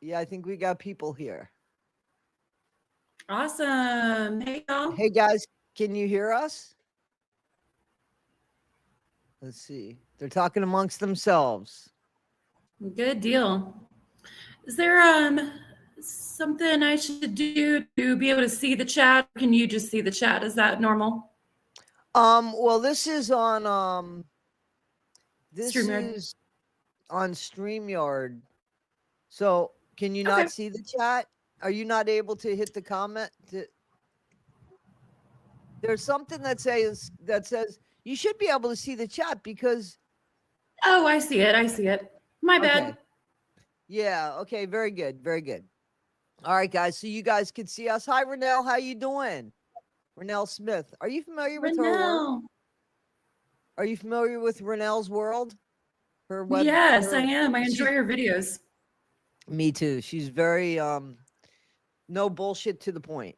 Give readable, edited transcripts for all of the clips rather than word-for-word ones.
Yeah, I think we got people here. Awesome. Hey, y'all. Hey guys, can you hear us? Let's see. They're talking amongst themselves. Good deal. Is there something I should do to be able to see the chat? Can you just see the chat? Is that normal? Well, this is on StreamYard. is on StreamYard. So can you not see the chat? Are you not able to hit the comment? There's something that says you should be able to see the chat because. Oh, I see it. I see it. My bad. Okay. Yeah. Okay. Very good. Very good. All right, guys. So you guys can see us. Hi, Renelle. How you doing? Renelle Smith. Are you familiar with her work? Are you familiar with Renelle's world? Her web. Yes, I am. I enjoy her videos. Me too. She's very no bullshit, to the point.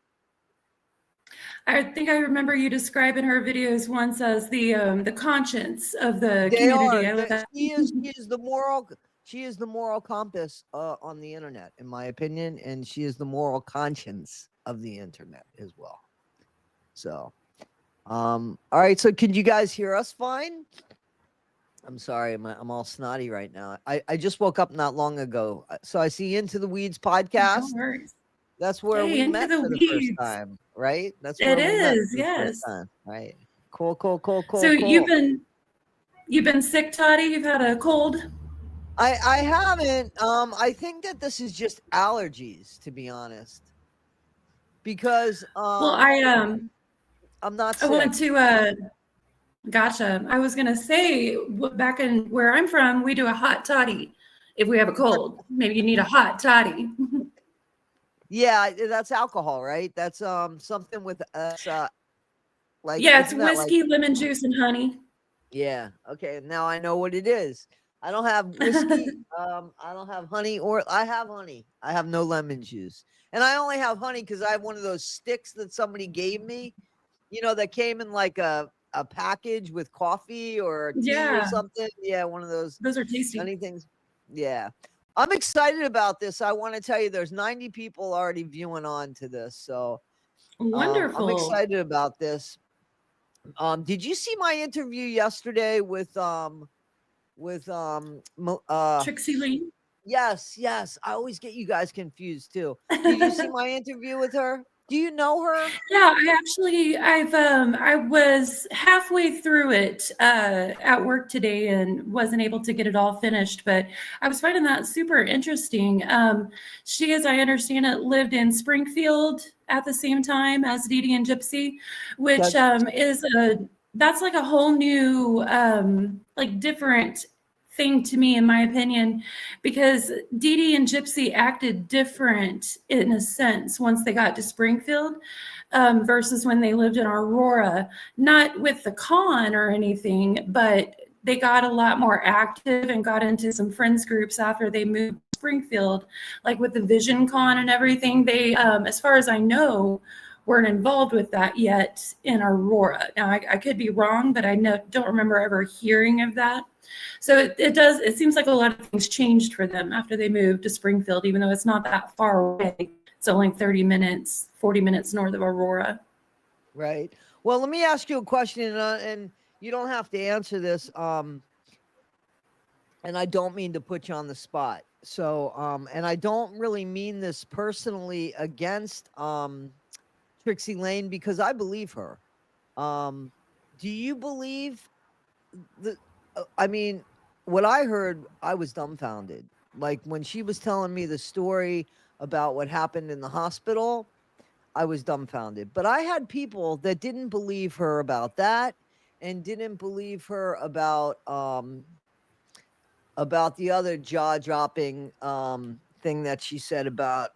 I think I remember you describing her videos once as the conscience of the community. She is the moral compass on the internet, in my opinion, and she is the moral conscience of the internet as well. So, all right. So, can you guys hear us fine? I'm sorry, I'm all snotty right now. I just woke up not long ago, so I see Into the Weeds podcast. No worries. That's where we met for the first time, right? That's where it we is, met for yes. the first time, right? Cool. So you've been sick, Toddy? You've had a cold? I haven't. I think that this is just allergies, to be honest. Because well, I'm not sick. I wanted to gotcha. I was gonna say, back in where I'm from, we do a hot toddy if we have a cold. Maybe you need a hot toddy. Yeah, that's alcohol, right? That's something with like, yeah, it's whiskey, lemon juice, and honey. Yeah. Okay. Now I know what it is. I don't have whiskey. I don't have honey, or I have honey. I have no lemon juice, and I only have honey because I have one of those sticks that somebody gave me. You know, that came in like a package with coffee or tea or something. Yeah, one of those. Those are tasty. Honey things. Yeah. I'm excited about this. I want to tell you, there's 90 people already viewing on to this, so wonderful. I'm excited about this. Did you see my interview yesterday with Trixie Lee? Yes. I always get you guys confused too. Did you see my interview with her? Do you know her? Yeah, I was halfway through it at work today and wasn't able to get it all finished, but I was finding that super interesting. She, as I understand it, lived in Springfield at the same time as Dee Dee and Gypsy, which that's like a whole new like different thing to me, in my opinion, because Dee Dee and Gypsy acted different in a sense once they got to Springfield versus when they lived in Aurora. Not with the con or anything, but they got a lot more active and got into some friends groups after they moved to Springfield, like with the Vision Con and everything. They, as far as I know, weren't involved with that yet in Aurora. Now, I could be wrong, but I don't remember ever hearing of that. So it seems like a lot of things changed for them after they moved to Springfield, even though it's not that far away. It's only 30 minutes, 40 minutes north of Aurora. Right. Well, let me ask you a question, and you don't have to answer this. And I don't mean to put you on the spot. So, and I don't really mean this personally against Trixie Lane, because I believe her. Do you believe I mean, what I heard, I was dumbfounded. Like when she was telling me the story about what happened in the hospital, I was dumbfounded. But I had people that didn't believe her about that, and didn't believe her about the other jaw-dropping thing that she said about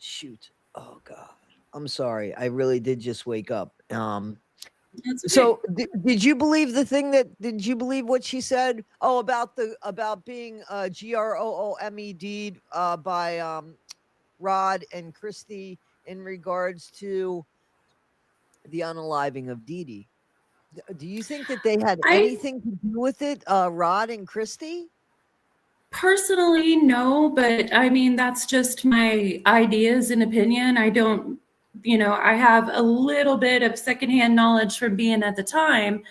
shoot. Oh God. I'm sorry. I really did just wake up. Okay. So did you believe did you believe what she said? Oh, about being GROOMED by Rod and Christy in regards to the unaliving of Dee Dee. Do you think that they had anything to do with it, Rod and Christy? Personally, no, but I mean, that's just my ideas and opinion. I don't, I have a little bit of secondhand knowledge from being at the time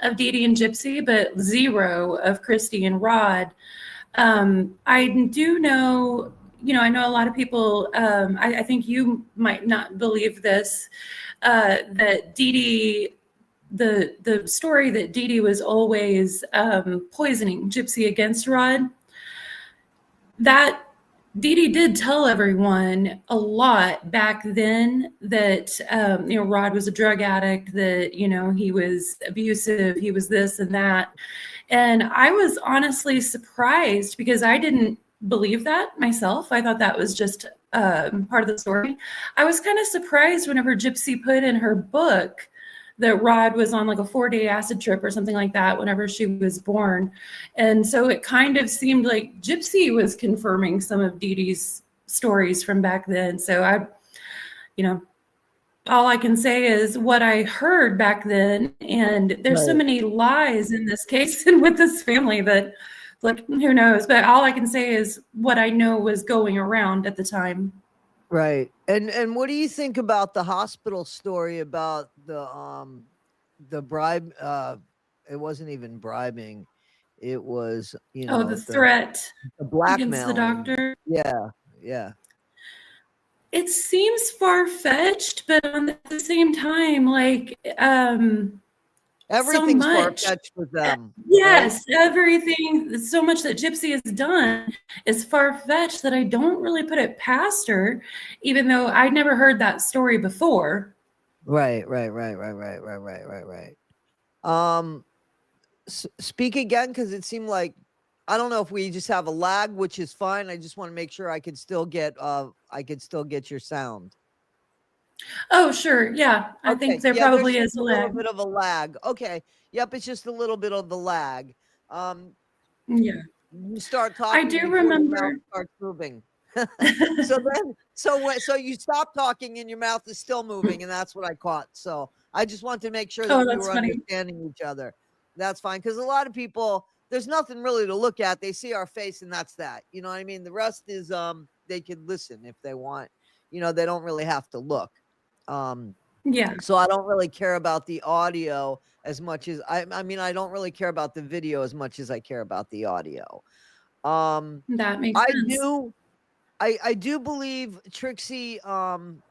of Dee Dee and Gypsy, but zero of Christy and Rod. I do know, I know a lot of people, I think you might not believe this, that Dee Dee, the story that Dee Dee was always poisoning Gypsy against Rod, that Dee Dee did tell everyone a lot back then that, Rod was a drug addict, that, he was abusive, he was this and that. And I was honestly surprised because I didn't believe that myself. I thought that was just part of the story. I was kind of surprised whenever Gypsy put in her book that Rod was on like a 4-day acid trip or something like that whenever she was born. And so it kind of seemed like Gypsy was confirming some of Dee Dee's stories from back then. So all I can say is what I heard back then. And there's so many lies in this case and with this family that, like, who knows? But all I can say is what I know was going around at the time. Right. And what do you think about the hospital story about the bribe? It wasn't even bribing. It was, the threat the blackmail against the doctor. Yeah. It seems far-fetched, but at the same time, like, everything's so far-fetched with them. Yes, right? Everything, so much that Gypsy has done is far-fetched that I don't really put it past her, even though I'd never heard that story before. Right. Speak again, because it seemed like, I don't know if we just have a lag, which is fine. I just want to make sure I could still get your sound. Oh, sure. Yeah. I think there probably is a little bit of a lag. Okay. Yep. It's just a little bit of the lag. Yeah. You start talking. I do remember. Starts moving. So you stop talking and your mouth is still moving, and that's what I caught. So I just want to make sure that we were understanding each other. That's fine. Because a lot of people, there's nothing really to look at. They see our face and that's that. You know what I mean? The rest is, they could listen if they want, they don't really have to look. Yeah. So I don't really care about the audio as much as I mean, I don't really care about the video as much as I care about the audio. That makes sense. I do believe Trixie, and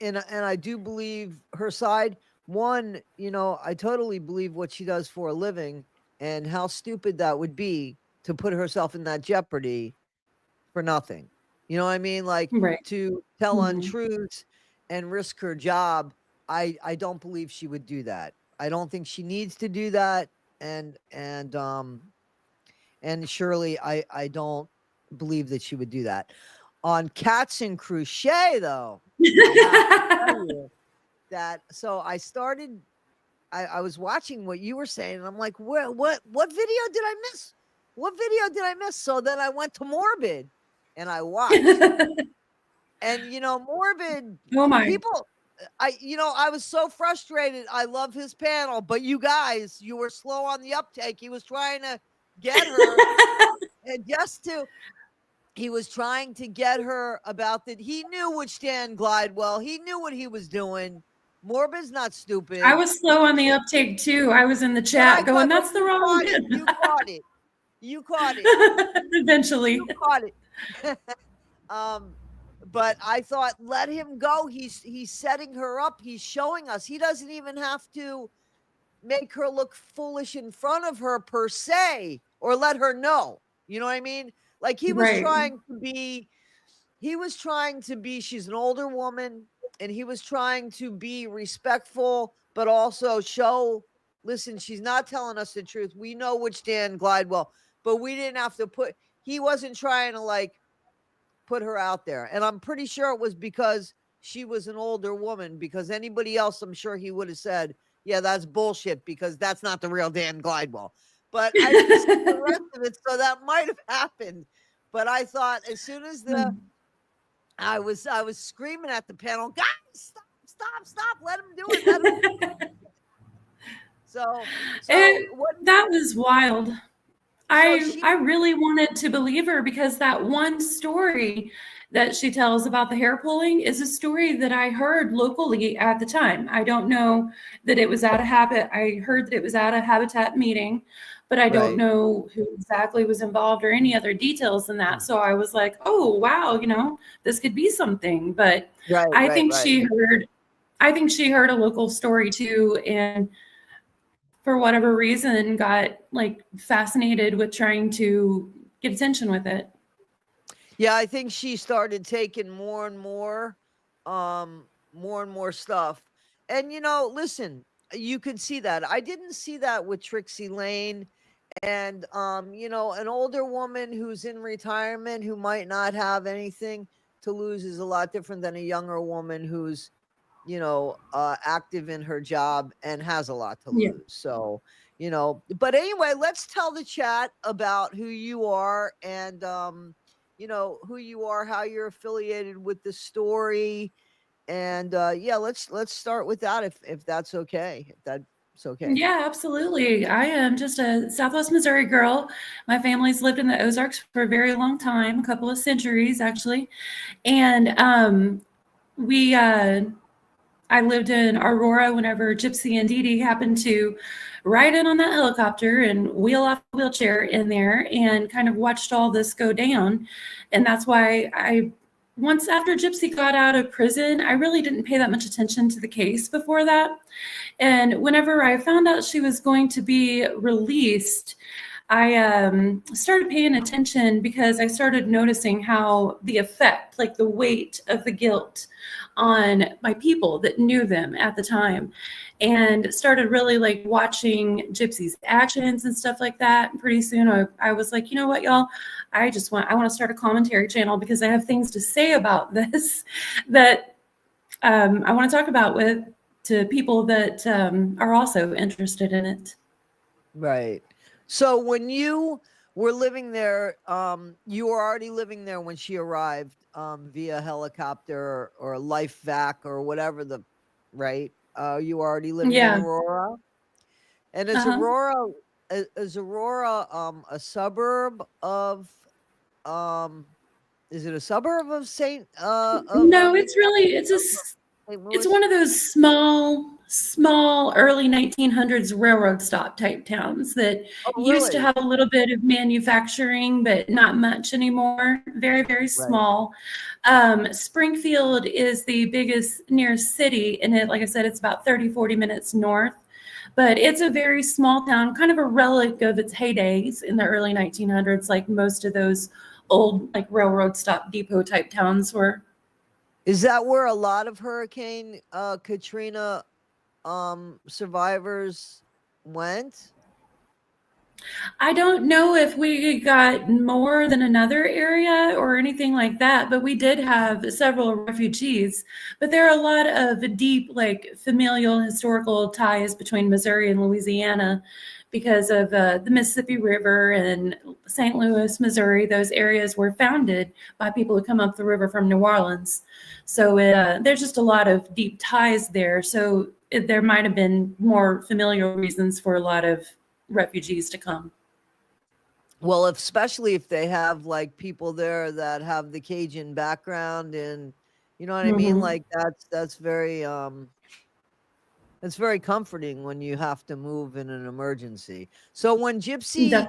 I do believe her side. One, I totally believe what she does for a living and how stupid that would be to put herself in that jeopardy for nothing. You know what I mean? Like, to tell untruths and risk her job. I don't believe she would do that. I don't think she needs to do that. And surely I don't believe that she would do that. On Cats and Crochet, though, so I started, I was watching what you were saying, and I'm like, what video did I miss? What video did I miss? So then I went to Morbid and I watched. And Morbid, oh my, people, I was so frustrated. I love his panel, but you guys, you were slow on the uptake. He was trying to get her and he was trying to get her about that. He knew which Dan Glidewell. He knew what he was doing. Morbid's not stupid. I was slow on the uptake too. I was in the chat going, that's the wrong Dan. You caught it. Eventually. You caught it. But I thought, let him go. He's setting her up. He's showing us. He doesn't even have to make her look foolish in front of her per se, or let her know. You know what I mean? Like he was trying to be, she's an older woman, and he was trying to be respectful, but also show, listen, she's not telling us the truth. We know which Dan Glidewell, but we didn't have to he wasn't trying to like put her out there. And I'm pretty sure it was because she was an older woman, because anybody else, I'm sure he would have said, yeah, that's bullshit, because that's not the real Dan Glidewell. But I didn't see the rest of it, so that might have happened. But I thought as soon as I was screaming at the panel, guys, stop, let him do it. So that was wild. I really wanted to believe her because that one story that she tells about the hair pulling is a story that I heard locally at the time. I don't know that it was at a habit. I heard that it was at a habitat meeting, but I don't know who exactly was involved or any other details in that. So I was like, oh wow, this could be something. But I think she heard a local story too, and for whatever reason got like fascinated with trying to get attention with it. Yeah, I think she started taking more and more stuff. And listen, you could see that. I didn't see that with Trixie Lane. And an older woman who's in retirement who might not have anything to lose is a lot different than a younger woman who's active in her job and has a lot to lose. Yeah. So, but anyway, let's tell the chat about who you are and, who you are, how you're affiliated with the story. And, yeah, let's start with that if that's okay. If that's okay. Yeah, absolutely. I am just a Southwest Missouri girl. My family's lived in the Ozarks for a very long time, a couple of centuries actually. And I lived in Aurora whenever Gypsy and Dee Dee happened to ride in on that helicopter and wheel off a wheelchair in there and kind of watched all this go down. And that's why once after Gypsy got out of prison, I really didn't pay that much attention to the case before that. And whenever I found out she was going to be released, I started paying attention because I started noticing how the effect, like the weight of the guilt on my people that knew them at the time, and started really like watching Gypsy's actions and stuff like that. And pretty soon I was like, you know what, y'all, I want to start a commentary channel because I have things to say about this that I want to talk about to people that are also interested in it. Right. So when you were living there, you were already living there when she arrived via helicopter or life vac or whatever right? You were already living in Aurora? And is Aurora a suburb of is it a suburb of St. No, it's one of those small early 1900s railroad stop type towns that used to have a little bit of manufacturing, but not much anymore. Very, very small. Springfield is the biggest nearest city, and like I said, it's about 30-40 minutes north. But it's a very small town, kind of a relic of its heydays in the early 1900s, like most of those old like railroad stop depot type towns were. Is that where a lot of Hurricane Katrina survivors went? I don't know if we got more than another area or anything like that, but we did have several refugees. But there are a lot of deep, like familial historical ties between Missouri and Louisiana because of the Mississippi River and St. Louis, Missouri. Those areas were founded by people who come up the river from New Orleans. So there's just a lot of deep ties there. So there might have been more familial reasons for a lot of refugees to come. Well, especially if they have like people there that have the Cajun background, and you know what I mean? Like that's very comforting when you have to move in an emergency. So when Gypsy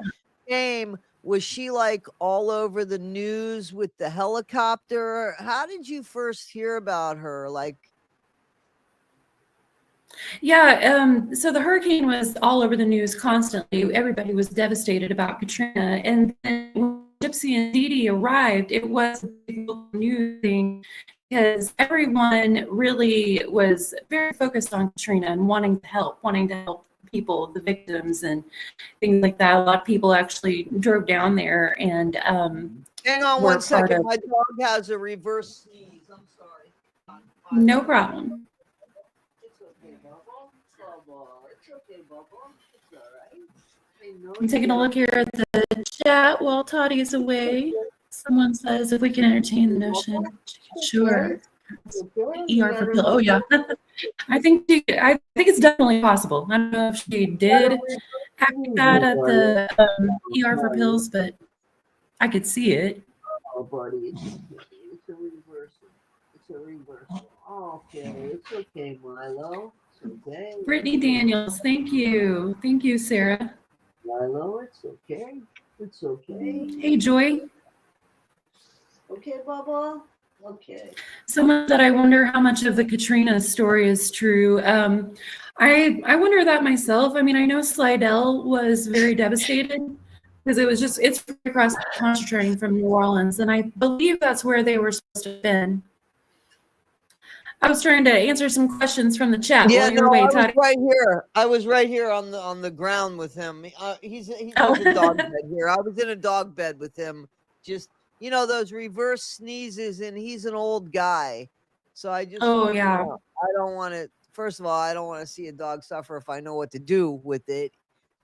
came, was she like all over the news with the helicopter? How did you first hear about her? Like, yeah, so the hurricane was all over the news constantly. Everybody was devastated about Katrina. And then when Gypsy and Dee Dee arrived, it was a big news thing because everyone really was very focused on Katrina and wanting to help people, the victims and things like that. A lot of people actually drove down there and hang on one second. My dog has a reverse sneeze. I'm sorry. No problem. I'm taking a look here at the chat while Toddy is away. Someone says if we can entertain the notion. Sure. ER for pill. Oh yeah. I think it's definitely possible. I don't know if she did act like that at the ER for pills, but I could see it. Oh, buddy, it's a reversal. It's a reversal. Okay, it's okay, Milo. It's okay. Brittany Daniels, thank you. Thank you, Sarah. Milo, it's okay. It's okay. Hey, Joy. Okay, Bubba. Okay. Someone that I wonder how much of the Katrina story is true. I wonder that myself. I mean, I know Slidell was very devastated because it's across the country train from New Orleans, and I believe that's where they were supposed to have been. I was trying to answer some questions from the chat while you were away. I was right here. I was right here on the ground with him. He's in a dog bed here. I was in a dog bed with him. Just those reverse sneezes, and he's an old guy, so I just I don't want to. First of all, I don't want to see a dog suffer if I know what to do with it,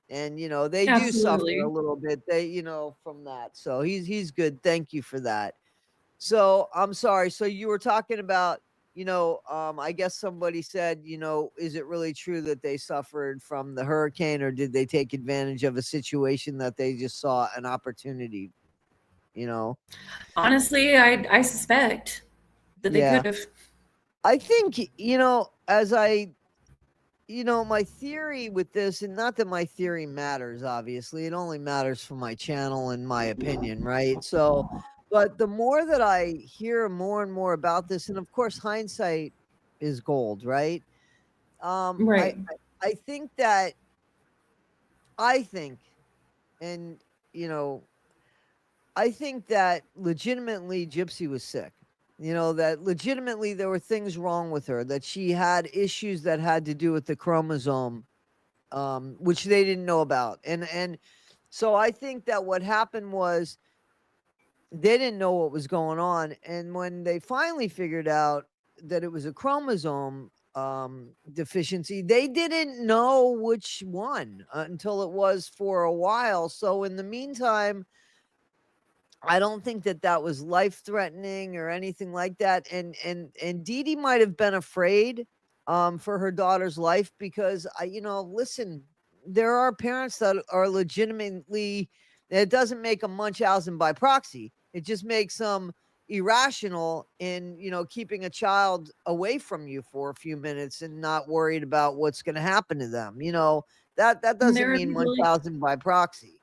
and they do suffer a little bit. They from that. So he's good. Thank you for that. So I'm sorry. So you were talking about. I guess somebody said, is it really true that they suffered from the hurricane, or did they take advantage of a situation that they just saw an opportunity? Honestly, I suspect that they could have. I think, as my theory with this, and not that my theory matters, obviously, it only matters for my channel and my opinion, right? So, but the more that I hear more and more about this, and of course, hindsight is gold, right? Right. I think that, and, I think that legitimately Gypsy was sick. That legitimately there were things wrong with her, that she had issues that had to do with the chromosome, which they didn't know about. And so I think that what happened was they didn't know what was going on. And when they finally figured out that it was a chromosome deficiency, they didn't know which one until it was for a while. So in the meantime, I don't think that was life-threatening or anything like that. And Dee Dee might have been afraid for her daughter's life because listen, there are parents that are legitimately, it doesn't make them Munchausen by proxy. It just makes them irrational in, keeping a child away from you for a few minutes and not worried about what's going to happen to them. That doesn't mean Munchausen by proxy.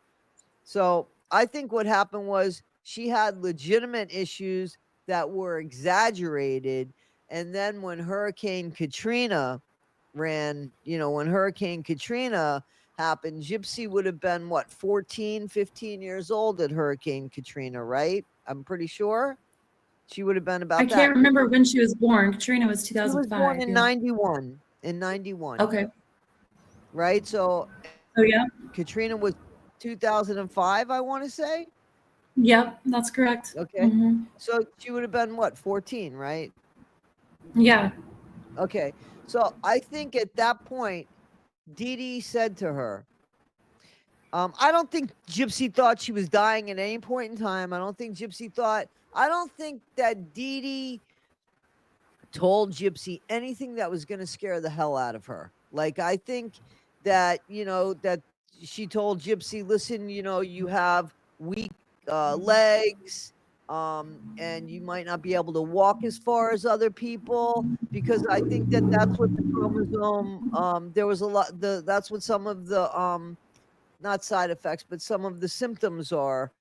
So I think what happened was she had legitimate issues that were exaggerated. And then when Hurricane Katrina happened, Gypsy would have been, 14, 15 years old at Hurricane Katrina, right? I'm pretty sure she would have been about that. I can't remember when she was born. Katrina was 2005. She was born in 91. In 91. Okay. Right? So Katrina was 2005, I want to say. Yep, that's correct. Okay. Mm-hmm. So she would have been 14, right? Yeah. Okay. So I think at that point, Dee Dee said to her, I don't think Gypsy thought she was dying at any point in time. I don't think that Dee Dee told Gypsy anything that was going to scare the hell out of her. Like, I think that, that she told Gypsy, listen, you have weak legs, and you might not be able to walk as far as other people, because I think that's what the chromosome, there was a lot, that's what some of the, not side effects, but some of the symptoms are.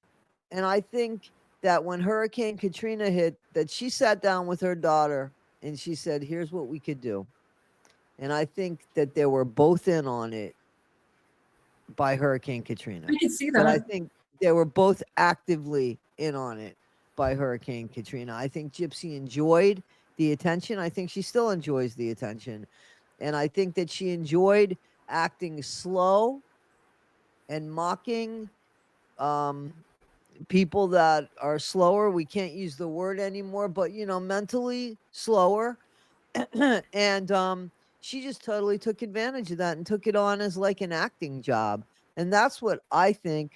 And I think that when Hurricane Katrina hit, that she sat down with her daughter and she said, here's what we could do. And I think that they were both in on it by Hurricane Katrina. I can see that. But I think they were both actively in on it by Hurricane Katrina. I think Gypsy enjoyed the attention. I think she still enjoys the attention. And I think that she enjoyed acting slow and mocking people that are slower. We can't use the word anymore, but mentally slower. And she just totally took advantage of that and took it on as like an acting job. And that's what I think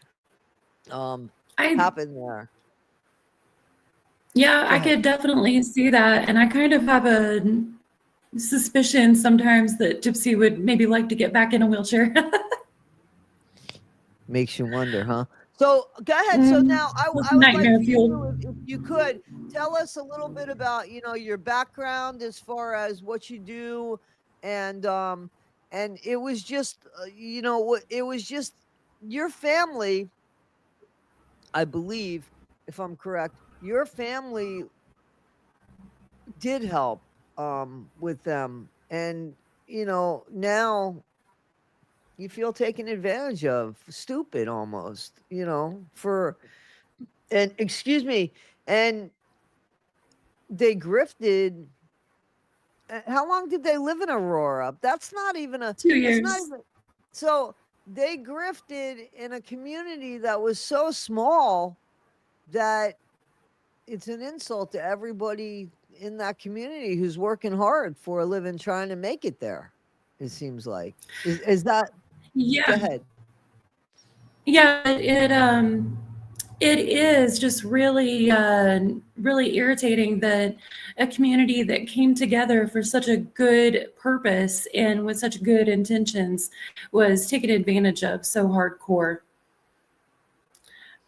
happened there. Yeah, Go I ahead. could definitely see that. And I kind of have a suspicion sometimes that Gypsy would maybe like to get back in a wheelchair. Makes you wonder, huh? So go ahead. So Mm, now just I would like nightmare for you, fuel. if you could, tell us a little bit about, your background as far as what you do, and it was just, it was just your family, I believe, if I'm correct, your family did help with them, and now you feel taken advantage of, stupid almost, for and excuse me, and they grifted. How long did they live in Aurora? That's not even a. Two That's not years. even. So they grifted in a community that was so small that it's an insult to everybody in that community who's working hard for a living trying to make it there. It seems like is that. Go Yeah, ahead. yeah. It is just really, really irritating that a community that came together for such a good purpose and with such good intentions was taken advantage of so hardcore.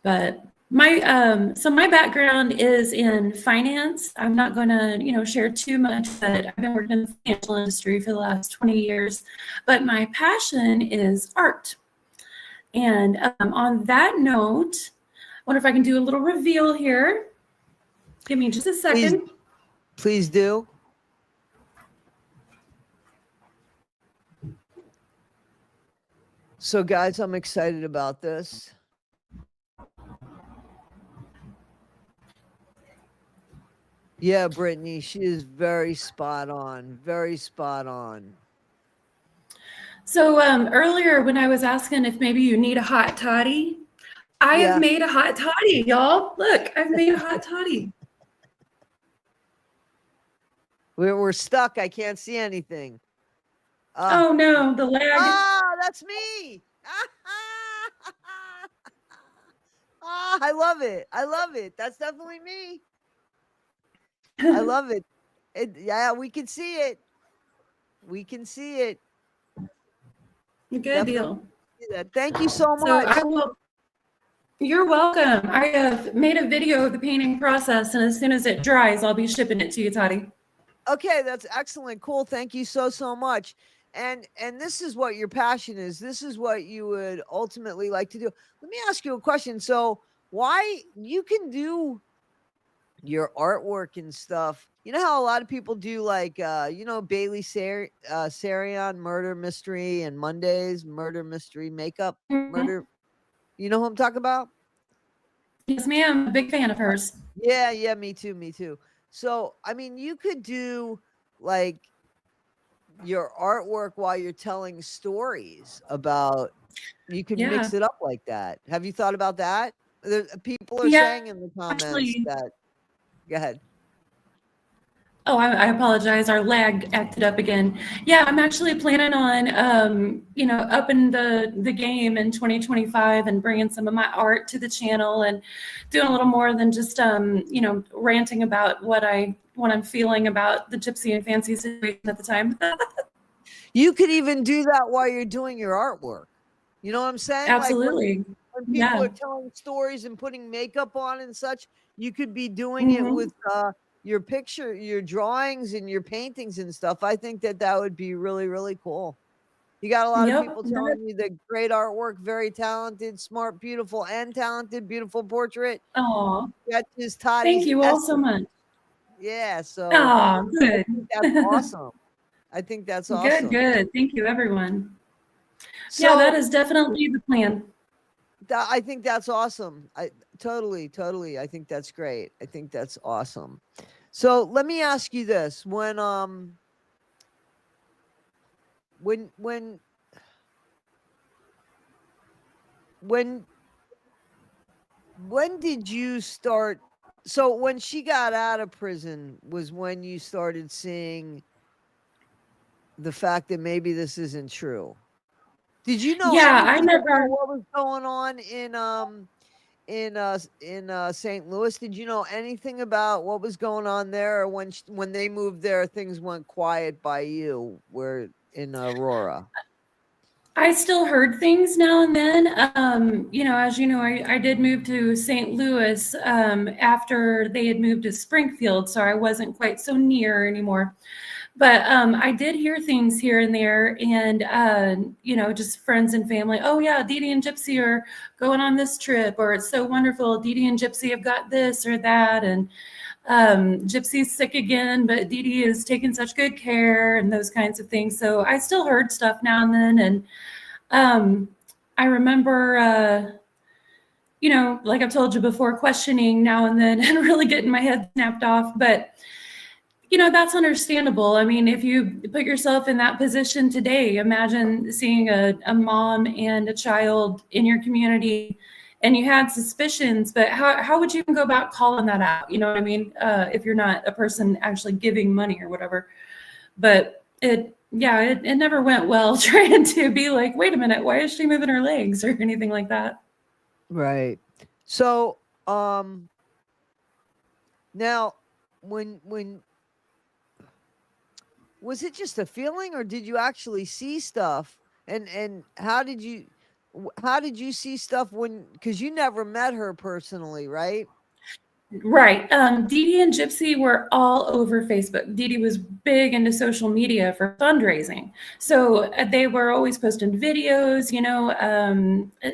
But my background is in finance. I'm not going to, share too much, but I've been working in the financial industry for the last 20 years. But my passion is art. And on that note, I wonder if I can do a little reveal here. Give me just a Please, second. please do. So, guys, I'm excited about this. Yeah, Brittany, she is very spot on. Very spot on. So earlier when I was asking if maybe you need a hot toddy, I have Yeah. made a hot toddy, y'all. Look, I've made a hot toddy. We're stuck. I can't see anything. Oh no, the lag. That's me. I love it. I love it. That's definitely me. I love it. Yeah, we can see it. We can see it. Good Definitely deal. see that. Thank you so So much. I will. You're welcome. I have made a video of the painting process, and as soon as it dries, I'll be shipping it to you, Toddy. Okay, that's excellent. Cool. Thank you so much. And this is what your passion is. This is what you would ultimately like to do. Let me ask you a question. So, why you can do your artwork and stuff. You know how a lot of people do, like Bailey Sarian murder mystery, and Mondays murder mystery makeup Mhm. murder. You know who I'm talking about? Yes, ma'am. A big fan of hers. Yeah, me too. So, I mean, you could do like your artwork while you're telling stories about. You could Yeah. mix it up like that. Have you thought about that? People are Yeah. saying in the comments Actually, that. Go ahead. oh, I apologize. Our lag acted up again. Yeah, I'm actually planning on, upping the game in 2025 and bringing some of my art to the channel and doing a little more than just, ranting about what I'm feeling about the Gypsy and Fancy situation at the time. You could even do that while you're doing your artwork. You know what I'm saying? Like Absolutely. when people Yeah. are telling stories and putting makeup on and such, you could be doing it Hmm. with your picture, your drawings, and your paintings and stuff. I think that would be really cool. You got a lot of Yep. people telling me that great artwork, very talented, smart, beautiful, and talented, beautiful portrait. Oh, Sketches, thank Toddy's you all so essence. much. Yeah, so Oh, I good. think that's awesome. I think that's Good, awesome. good. Thank you, everyone. Yeah, that So is definitely the plan. I think that's awesome. I totally. I think that's great. I think that's awesome. So let me ask you this: when when when did you start? So when she got out of prison was when you started seeing the fact that maybe this isn't true. Did you know Yeah, I anything about never. what was going on in St. Louis? Did you know anything about what was going on there, or when they moved there, things went quiet by you? Where in Aurora? I still heard things now and then. As you know, I did move to St. Louis after they had moved to Springfield, so I wasn't quite so near anymore. But I did hear things here and there, and just friends and family. Oh yeah, Dee Dee and Gypsy are going on this trip, or it's so wonderful. Dee Dee and Gypsy have got this or that, and Gypsy's sick again, but Dee Dee is taking such good care, and those kinds of things. So I still heard stuff now and then, and I remember. Like I've told you before, questioning now and then and really getting my head snapped off. But that's understandable. I mean, if you put yourself in that position today, imagine seeing a mom and a child in your community and you had suspicions, but how would you even go about calling that out? You know what I mean? If you're not a person actually giving money or whatever. But it never went well trying to be like, wait a minute, why is she moving her legs or anything like that? Right. So, now when was it just a feeling, or did you actually see stuff? And how did you see stuff because you never met her personally, right? Right. Dee Dee and Gypsy were all over Facebook. Dee Dee was big into social media for fundraising. So they were always posting videos,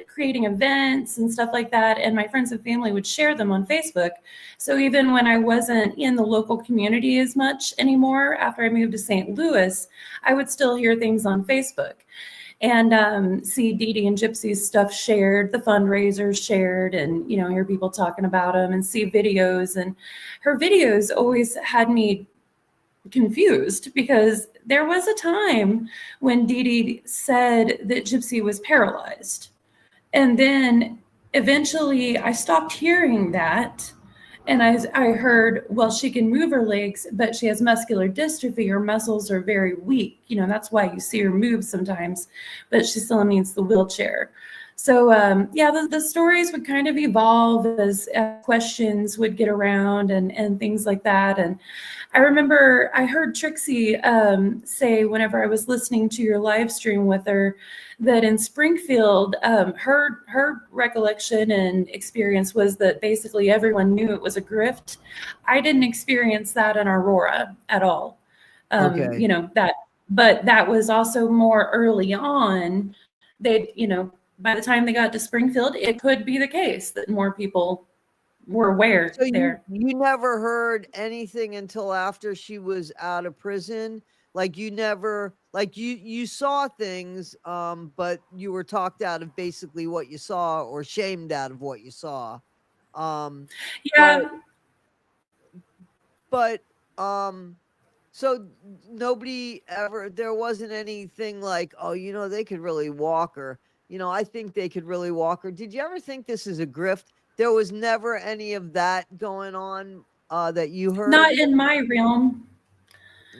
creating events and stuff like that. And my friends and family would share them on Facebook. So even when I wasn't in the local community as much anymore, after I moved to St. Louis, I would still hear things on Facebook. And see Dee Dee and Gypsy's stuff shared, the fundraisers shared, and hear people talking about them and see videos. And her videos always had me confused because there was a time when Dee Dee said that Gypsy was paralyzed, and then eventually I stopped hearing that. And I heard, well, she can move her legs, but she has muscular dystrophy. Her muscles are very weak. That's why you see her move sometimes, but she still needs the wheelchair. So, the stories would kind of evolve as questions would get around and things like that. And I remember I heard Trixie say whenever I was listening to your live stream with her that in Springfield, her recollection and experience was that basically everyone knew it was a grift. I didn't experience that in Aurora at all. Okay. But that was also more early on. By the time they got to Springfield, it could be the case that more people were aware So there. you never heard anything until after she was out of prison? Like you never, like you saw things, but you were talked out of basically what you saw, or shamed out of what you saw. Yeah. But so nobody ever, there wasn't anything like, oh, they could really walk, or I think they could really walk, or did you ever think this is a grift? There was never any of that going on that you heard? Not in my realm.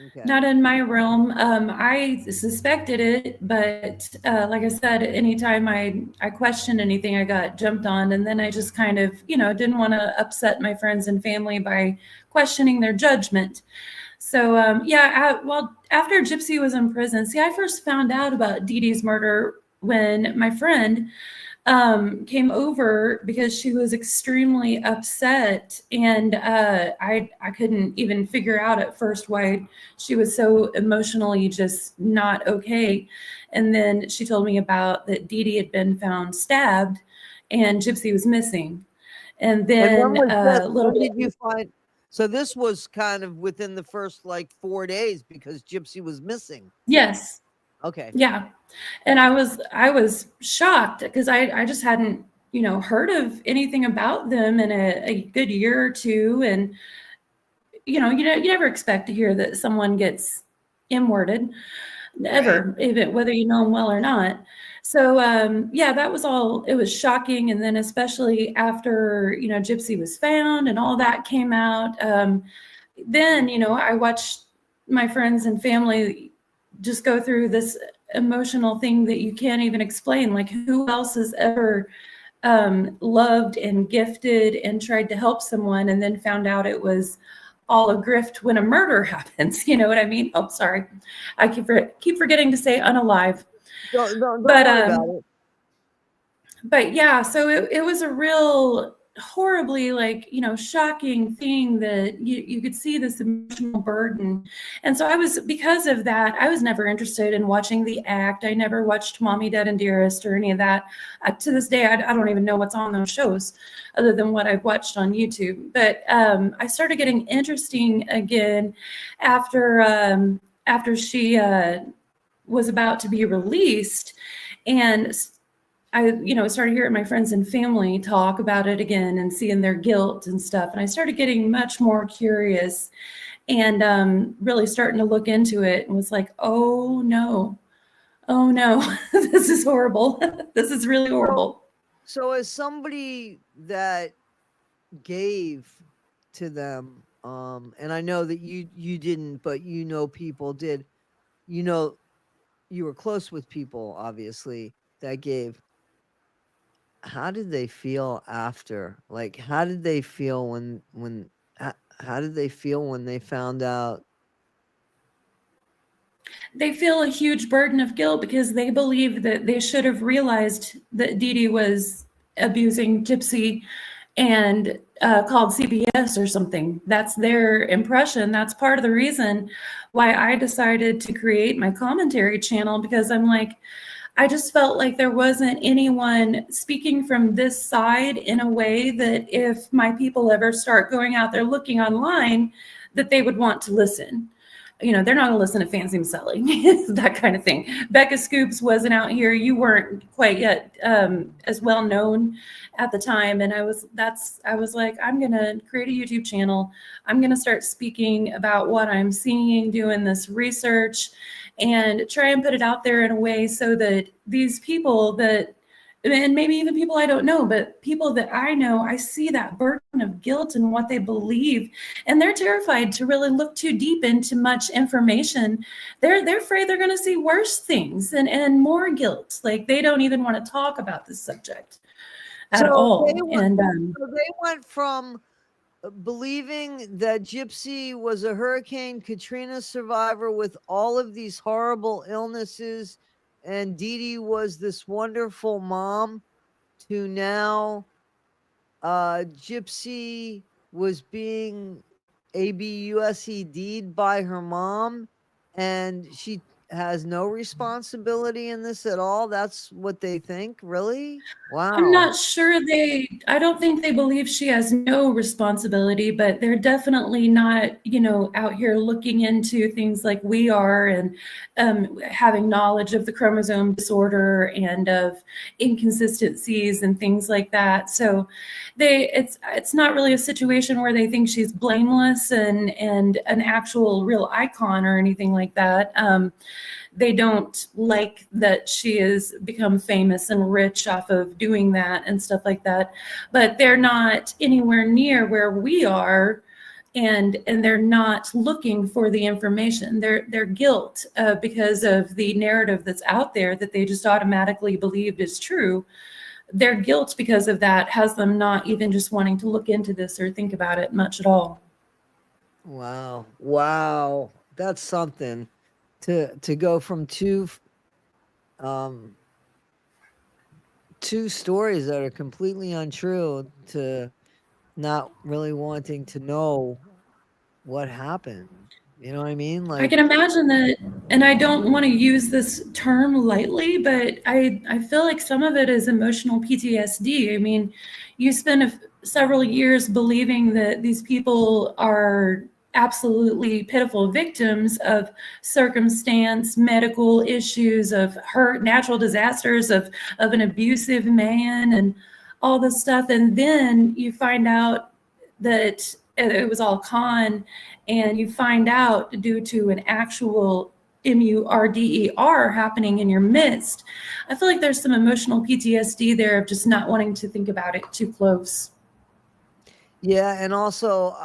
Okay. Not in my realm. I suspected it, but like I said, anytime I questioned anything, I got jumped on, and then I just kind of, didn't want to upset my friends and family by questioning their judgment. So well, after Gypsy was in prison, see, I first found out about Dee Dee's murder when my friend came over because she was extremely upset, and I couldn't even figure out at first why she was so emotionally just not okay. And then she told me about that Dee Dee had been found stabbed and Gypsy was missing. And then a little bit. Did you find? So this was kind of within the first 4 days because Gypsy was missing. Yes. Okay. Yeah. And I was shocked because I just hadn't, heard of anything about them in a good year or two. And, you never expect to hear that someone gets immorted, ever, even whether you know them well or not. So, that was all, it was shocking. And then especially after, Gypsy was found and all that came out, then, I watched my friends and family just go through this emotional thing that you can't even explain. Like, who else has ever loved and gifted and tried to help someone, and then found out it was all a grift when a murder happens. You know what I mean? Oh, sorry. I keep forgetting to say unalive. Don't But worry about it. but yeah, so it was a real horribly, like, you know, shocking thing that you could see this emotional burden. And so because of that, I was never interested in watching The Act. I never watched Mommy, Dead and Dearest or any of that. To this day, I don't even know what's on those shows other than what I've watched on YouTube. But I started getting interesting again after she was about to be released. And I, you know, started hearing my friends and family talk about it again and seeing their guilt and stuff. And I started getting much more curious and really starting to look into it, and was like, oh no, this is horrible. This is really horrible. So as somebody that gave to them, and I know that you didn't, but you know people did, you know, you were close with people obviously that gave. How did they feel after? Like, how did they feel how did they feel when they found out? They feel a huge burden of guilt because they believe that they should have realized that Dee Dee was abusing Gypsy and called CBS or something. That's their impression. That's part of the reason why I decided to create my commentary channel, because I'm like, I just felt like there wasn't anyone speaking from this side in a way that if my people ever start going out there looking online, that they would want to listen. You know, they're not going to listen to Fancy Selling, that kind of thing. Becca Scoops wasn't out here. You weren't quite yet as well known at the time. And I was like, I'm going to create a YouTube channel. I'm going to start speaking about what I'm seeing, doing this research, and try and put it out there in a way so that these people that, and maybe even people I don't know, but people that I know, I see that burden of guilt and what they believe, and they're terrified to really look too deep into much information. They're afraid they're going to see worse things and more guilt. Like they don't even want to talk about this subject at all. So they went from believing that Gypsy was a Hurricane Katrina survivor with all of these horrible illnesses, and Dee Dee was this wonderful mom, to now Gypsy was being ABUSED'd by her mom, and she has no responsibility in this at all. That's what they think, really? I'm Wow. not sure I don't think they believe she has no responsibility, but they're definitely not, you know, out here looking into things like we are, and having knowledge of the chromosome disorder and of inconsistencies and things like that. So it's not really a situation where they think she's blameless and an actual real icon or anything like that. They don't like that she has become famous and rich off of doing that and stuff like that, but they're not anywhere near where we are, and they're not looking for the information. Their guilt because of the narrative that's out there that they just automatically believed is true. Their guilt because of that has them not even just wanting to look into this or think about it much at all. Wow, that's something. To go from two stories that are completely untrue to not really wanting to know what happened. You know what I mean? I Like, can imagine that, and I don't want to use this term lightly, but I feel like some of it is emotional PTSD. I mean, you spend several years believing that these people are absolutely pitiful victims of circumstance, medical issues, of hurt, natural disasters, of an abusive man, and all this stuff, and then you find out that it was all con, and you find out due to an actual MURDER happening in your midst. I feel like there's some emotional PTSD there of just not wanting to think about it too close. yeah, and also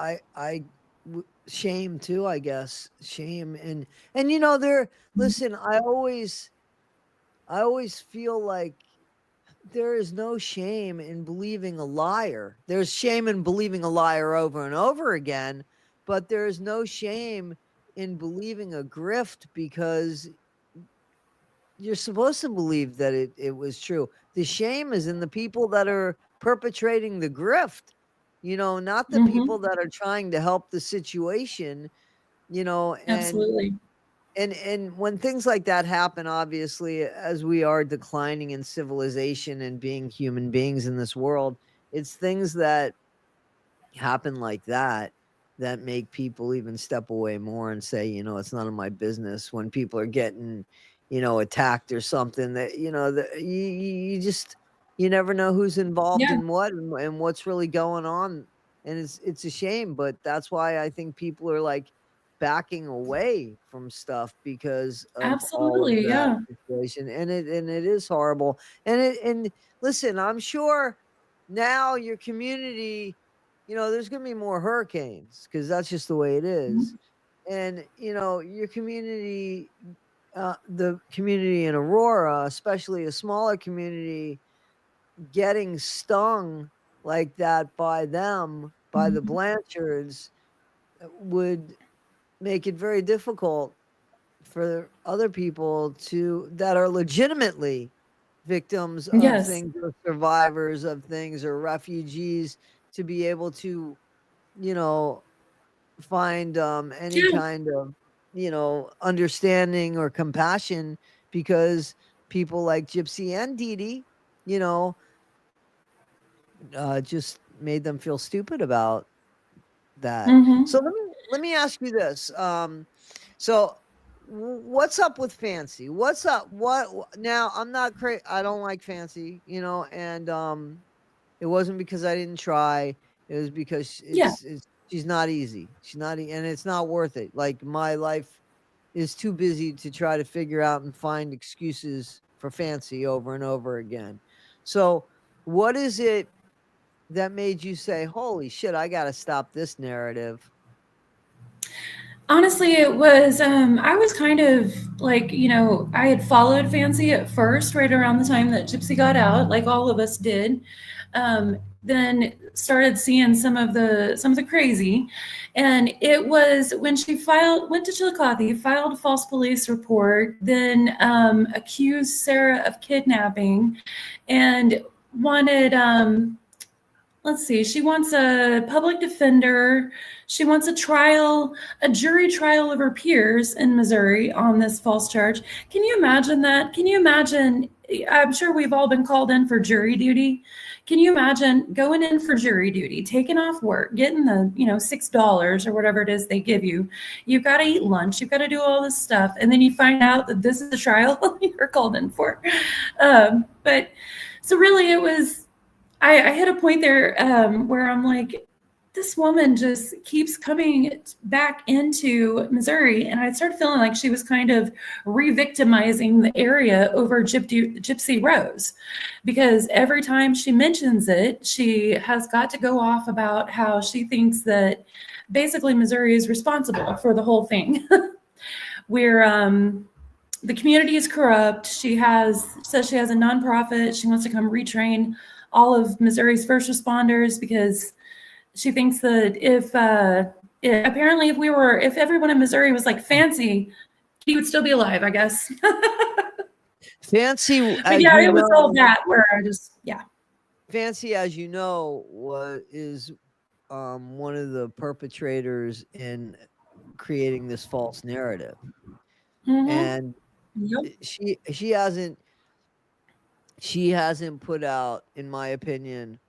shame too, I guess. Shame and listen, I always feel like there is no shame in believing a liar. There's shame in believing a liar over and over again, but there is no shame in believing a grift, because you're supposed to believe that it was true. The shame is in the people that are perpetrating the grift, not the people that are trying to help the situation, and Absolutely. and when things like that happen, obviously, as we are declining in civilization and being human beings in this world, it's things that happen like that make people even step away more and say, it's none of my business. When people are getting, attacked or something, that you just, you never know who's involved Yeah, in what, and what's really going on. And it's a shame, but that's why I think people are like backing away from stuff, because of all of absolutely. that Yeah. situation. And it is horrible. And listen, I'm sure now your community, there's going to be more hurricanes, because that's just the way it is. Mhm. And, your community, the community in Aurora, especially a smaller community, getting stung like that by them, by the Mhm. Blanchards, would make it very difficult for other people that are legitimately victims of Yes. things, or survivors of things, or refugees, to be able to, you know, find any Yeah. kind of, understanding or compassion, because people like Gypsy and Dee Dee, you know, just made them feel stupid about that. So Hmm. let me ask you this. So what's up with Fancy? What's up? Now? I'm not crazy. I don't like Fancy, and it wasn't because I didn't try. It was because Yeah. it's she's not easy. She's not, and it's not worth it. Like, my life is too busy to try to figure out and find excuses for Fancy over and over again. So, what is it that made you say, "Holy shit, I got to stop this narrative"? Honestly, it was, I was kind of like, I had followed Fancy at first, right around the time that Gypsy got out, like all of us did. Then started seeing some of the crazy. And it was when she went to Chillicothe, filed a false police report, then accused Sarah of kidnapping, and wanted, let's see, she wants a public defender. She wants a jury trial of her peers in Missouri on this false charge. Can you imagine that? Can you imagine? I'm sure we've all been called in for jury duty. Can you imagine going in for jury duty, taking off work, getting the, $6 or whatever it is they give you? You've got to eat lunch. You've got to do all this stuff. And then you find out that this is the trial you're called in for. But so really it was, I hit a point there where I'm like, this woman just keeps coming back into Missouri. And I started feeling like she was kind of re-victimizing the area over Gypsy Rose, because every time she mentions it, she has got to go off about how she thinks that basically Missouri is responsible for the whole thing. Where the community is corrupt. Says she has a nonprofit. She wants to come retrain all of Missouri's first responders, because she thinks that apparently if everyone in Missouri was like Fancy, he would still be alive, I guess. Fancy, But as yeah, you it was all know, that where I just, yeah. Fancy, as you know, is one of the perpetrators in creating this false narrative. Mm-hmm. And Yep. she hasn't put out, in my opinion,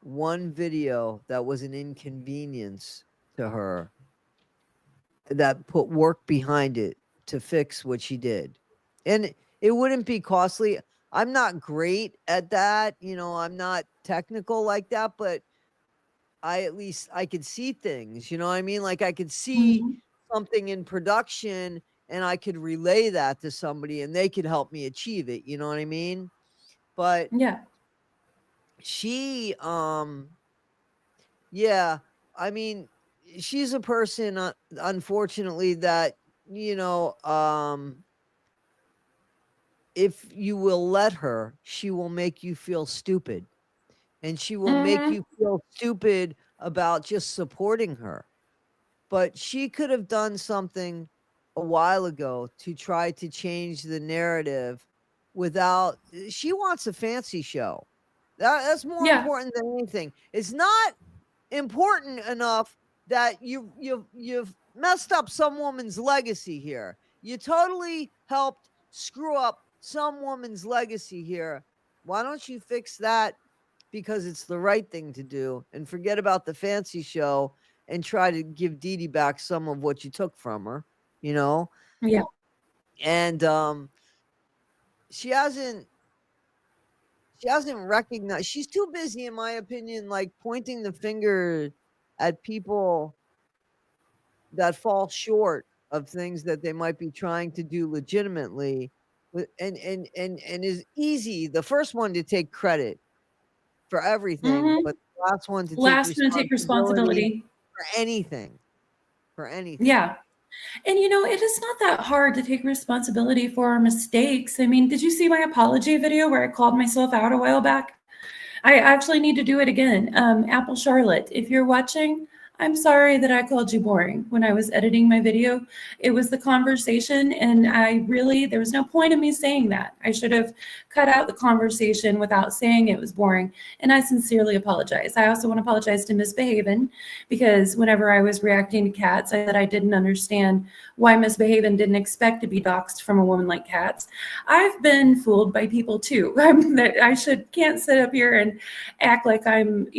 one video that was an inconvenience to her, that put work behind it to fix what she did. And it wouldn't be costly. I'm not great at that, I'm not technical like that, but at least I could see things, you know what I mean? Like, I could see Mm-hmm. something in production, and I could relay that to somebody, and they could help me achieve it, you know what I mean? But Yeah. she, yeah, I mean, she's a person, unfortunately, that, you know, if you will let her, she will make you feel stupid. And she will make you feel stupid about just supporting her. But she could have done something a while ago to try to change the narrative without. She wants a fancy show. That's more Yeah. important than anything. It's not important enough that you've messed up some woman's legacy here. You totally helped screw up some woman's legacy here. Why don't you fix that, because it's the right thing to do, and forget about the fancy show and try to give Dee Dee back some of what you took from her, you know? Yeah. And she hasn't recognized. She's too busy, in my opinion, like pointing the finger at people that fall short of things that they might be trying to do legitimately, and is easy, the first one to take credit for everything, but the last one to take Last one to take responsibility responsibility. for anything. For anything. Yeah. And it is not that hard to take responsibility for our mistakes. I mean, did you see my apology video where I called myself out a while back? I actually need to do it again. Apple Charlotte, if you're watching, I'm sorry that I called you boring when I was editing my video. It was the conversation, and there was no point in me saying that. I should have cut out the conversation without saying it was boring, and I sincerely apologize. I also want to apologize to Misbehavin', because whenever I was reacting to cats, I said I didn't understand why Misbehavin' didn't expect to be doxxed from a woman like Cats. I've been fooled by people too. Can't sit up here and act like I'm,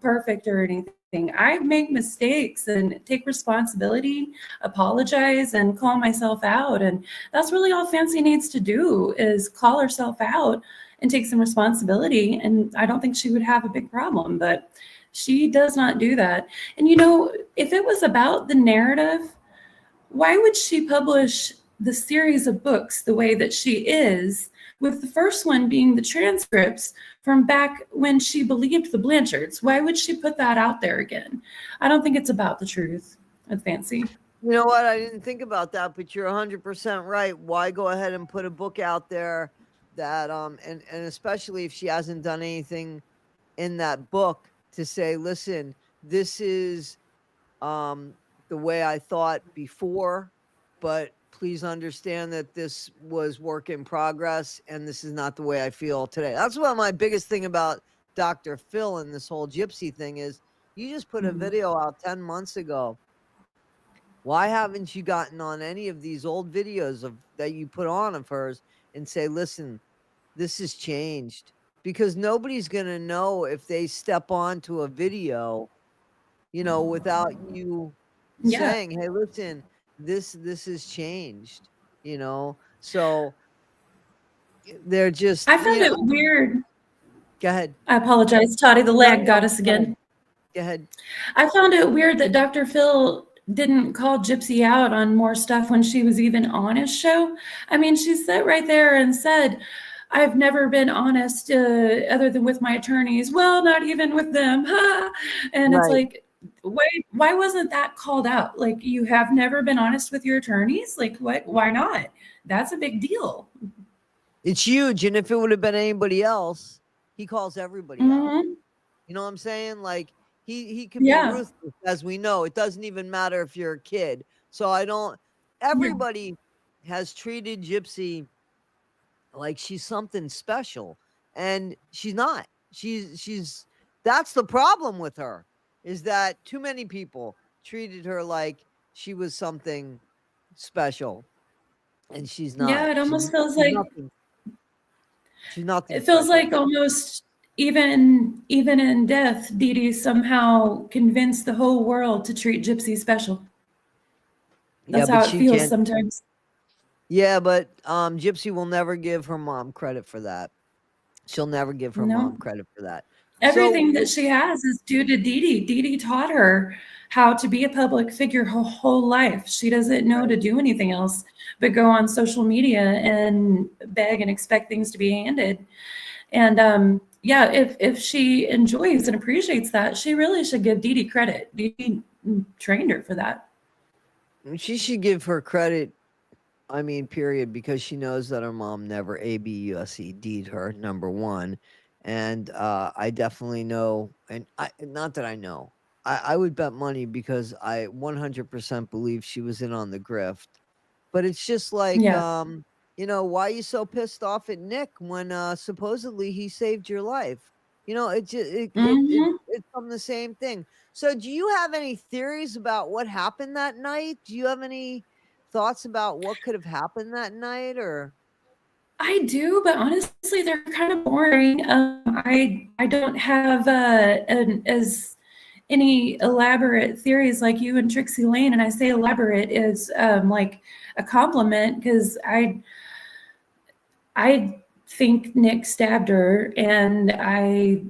perfect or anything. I make mistakes and take responsibility, apologize, and call myself out. And that's really all Fancy needs to do, is call herself out and take some responsibility. And I don't think she would have a big problem, but she does not do that. And if it was about the narrative, why would she publish the series of books the way that she is, with the first one being the transcripts from back when she believed the Blanchards? Why would she put that out there again? I don't think it's about the truth with Fancy. You know what? I didn't think about that, but you're 100% right. Why go ahead and put a book out there that, and especially if she hasn't done anything in that book to say, listen, this is the way I thought before, but please understand that this was work in progress, and this is not the way I feel today. That's what my biggest thing about Dr. Phil and this whole Gypsy thing is. You just put a video out 10 months ago. Why haven't you gotten on any of these old videos that you put on of hers and say, listen, this has changed? Because nobody's going to know if they step onto a video, without you saying, hey, listen, this has changed, so they're just. I found it weird. Go ahead. I apologize, Toddy. The lag got us again. Go ahead. I found it weird that Dr. Phil didn't call Gypsy out on more stuff when she was even on his show. I mean, she sat right there and said, I've never been honest other than with my attorneys. Well, not even with them. And It's like, why wasn't that called out? Like, you have never been honest with your attorneys? Like, what? Why not? That's a big deal. It's huge. And if it would have been anybody else, he calls everybody out. You know what I'm saying? Like, he can be ruthless, as we know. It doesn't even matter if you're a kid. So everybody has treated Gypsy like she's something special, and she's not. She's that's the problem with her, is that too many people treated her like she was something special, and she's not. Yeah, it almost feels like she's nothing. It feels like almost even in death, Dee Dee somehow convinced the whole world to treat Gypsy special. That's how it feels sometimes. Yeah, but Gypsy will never give her mom credit for that. She'll never give her mom credit for that. Everything that she has is due to Dee Dee. Dee Dee taught her how to be a public figure her whole life. She doesn't know to do anything else but go on social media and beg and expect things to be handed. And if she enjoys and appreciates that, she really should give Dee Dee credit. Dee Dee trained her for that. She should give her credit I mean, period, because she knows that her mom never ABUSED'd her, number one. And I definitely know, and not that I know, I would bet money because I 100% believe she was in on the grift. But it's just like, Yeah. why are you so pissed off at Nick when supposedly he saved your life? It just Hmm. it's from the same thing. So, do you have any theories about what happened that night? Do you have any thoughts about what could have happened that night, or? I do, but honestly, they're kind of boring. I don't have as any elaborate theories like you and Trixie Lane, and I say elaborate is like a compliment because I think Nick stabbed her, and I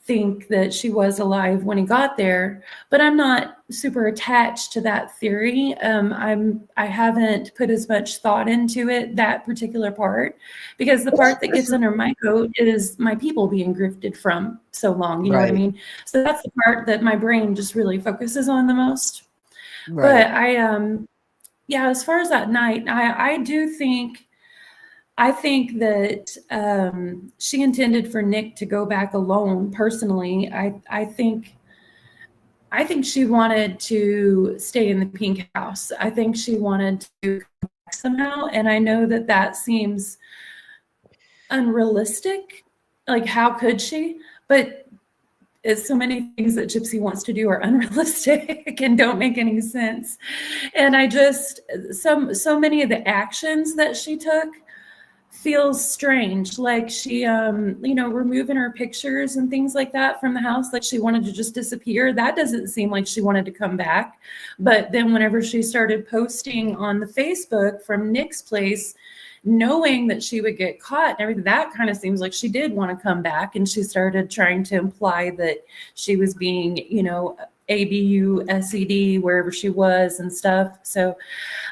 think that she was alive when he got there, but I'm not super attached to that theory. I haven't put as much thought into it, that particular part, because the part that gets under my coat is my people being grifted from so long. You know what I Right, mean? So that's the part that my brain just really focuses on the most. right. But yeah, as far as that night, I do think. I think that she intended for Nick to go back alone. Personally, I think she wanted to stay in the pink house. I think she wanted to come back somehow, and I know that that seems unrealistic. Like, how could she? But it's so many things that Gypsy wants to do are unrealistic and don't make any sense. And I just so many of the actions that she took feels strange, like she removing her pictures and things like that from the house, like she wanted to just disappear. That doesn't seem like she wanted to come back. But then whenever she started posting on the Facebook from Nick's place, knowing that she would get caught and everything, that kind of seems like she did want to come back, and she started trying to imply that she was being ABUSED wherever she was and stuff. So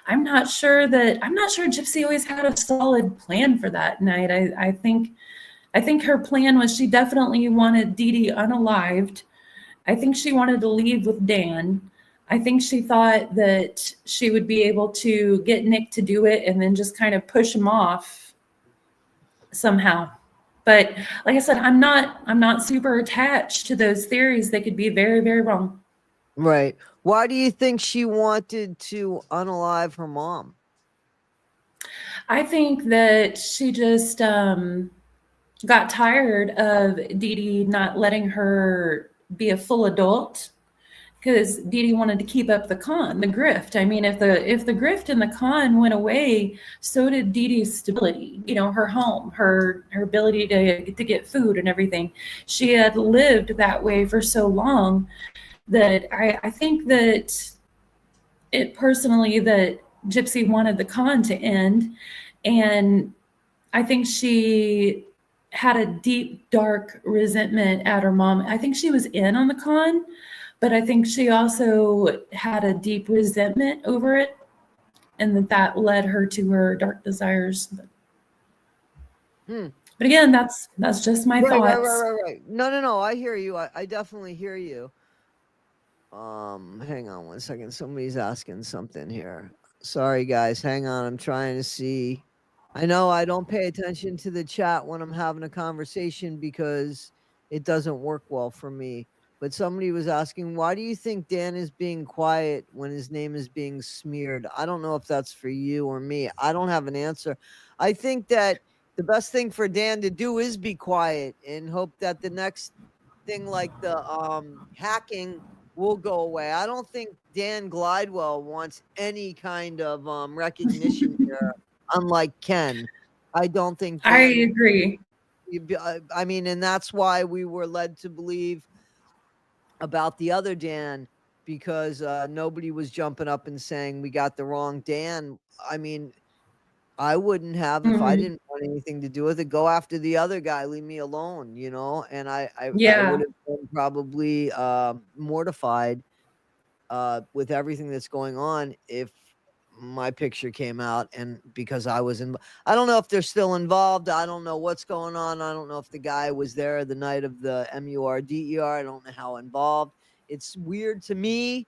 I'm not sure Gypsy always had a solid plan for that night. I think her plan was she definitely wanted Dee Dee unalived. I think she wanted to leave with Dan. I think she thought that she would be able to get Nick to do it and then just kind of push him off somehow. But like I said, I'm not super attached to those theories. They could be very, very wrong. Right. Why do you think she wanted to unalive her mom? I think that she just got tired of Dee Dee not letting her be a full adult because Dee Dee wanted to keep up the grift. I mean, if the grift and the con went away, so did Dee Dee's stability. You know, her home, her ability to get food and everything. She had lived that way for so long that I think that it personally that Gypsy wanted the con to end, and I think she had a deep, dark resentment at her mom. I think she was in on the con, but I think she also had a deep resentment over it, and that led her to her dark desires. Hmm. But again, that's just my Right, right, right, thoughts. right, right. No, no, no. I hear you. I definitely hear you. Hang on one second. Somebody's asking something here. Sorry, guys. Hang on. I'm trying to see. I know I don't pay attention to the chat when I'm having a conversation because it doesn't work well for me. But somebody was asking, why do you think Dan is being quiet when his name is being smeared? I don't know if that's for you or me. I don't have an answer. I think that the best thing for Dan to do is be quiet and hope that the next thing like the hacking will go away. I don't think Dan Glidewell wants any kind of recognition here, unlike Ken. I don't think I Dan. agree. I mean, and that's why we were led to believe about the other Dan because nobody was jumping up and saying we got the wrong Dan. I mean, I wouldn't have if I Mhm. didn't want anything to do with it. Go after the other guy, leave me alone, And I would Yeah. have been probably mortified with everything that's going on if my picture came out and because I was in. I don't know if they're still involved. I don't know what's going on. I don't know if the guy was there the night of the MURDER. I don't know how involved. It's weird to me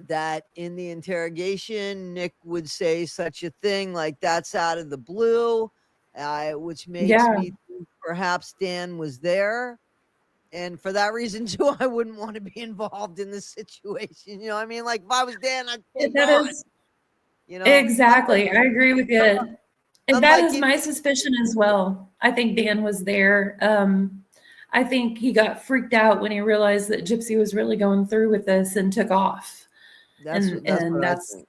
that in the interrogation, Nick would say such a thing like that's out of the blue, which makes Yeah. me think perhaps Dan was there. And for that reason, too, I wouldn't want to be involved in this situation. You know what I mean? Like if I was Dan, I'd stay That gone. is You know, exactly. I agree with you. And that unlike is my suspicion as well. I think Dan was there. I think he got freaked out when he realized that Gypsy was really going through with this and took off. that's And what I that's think.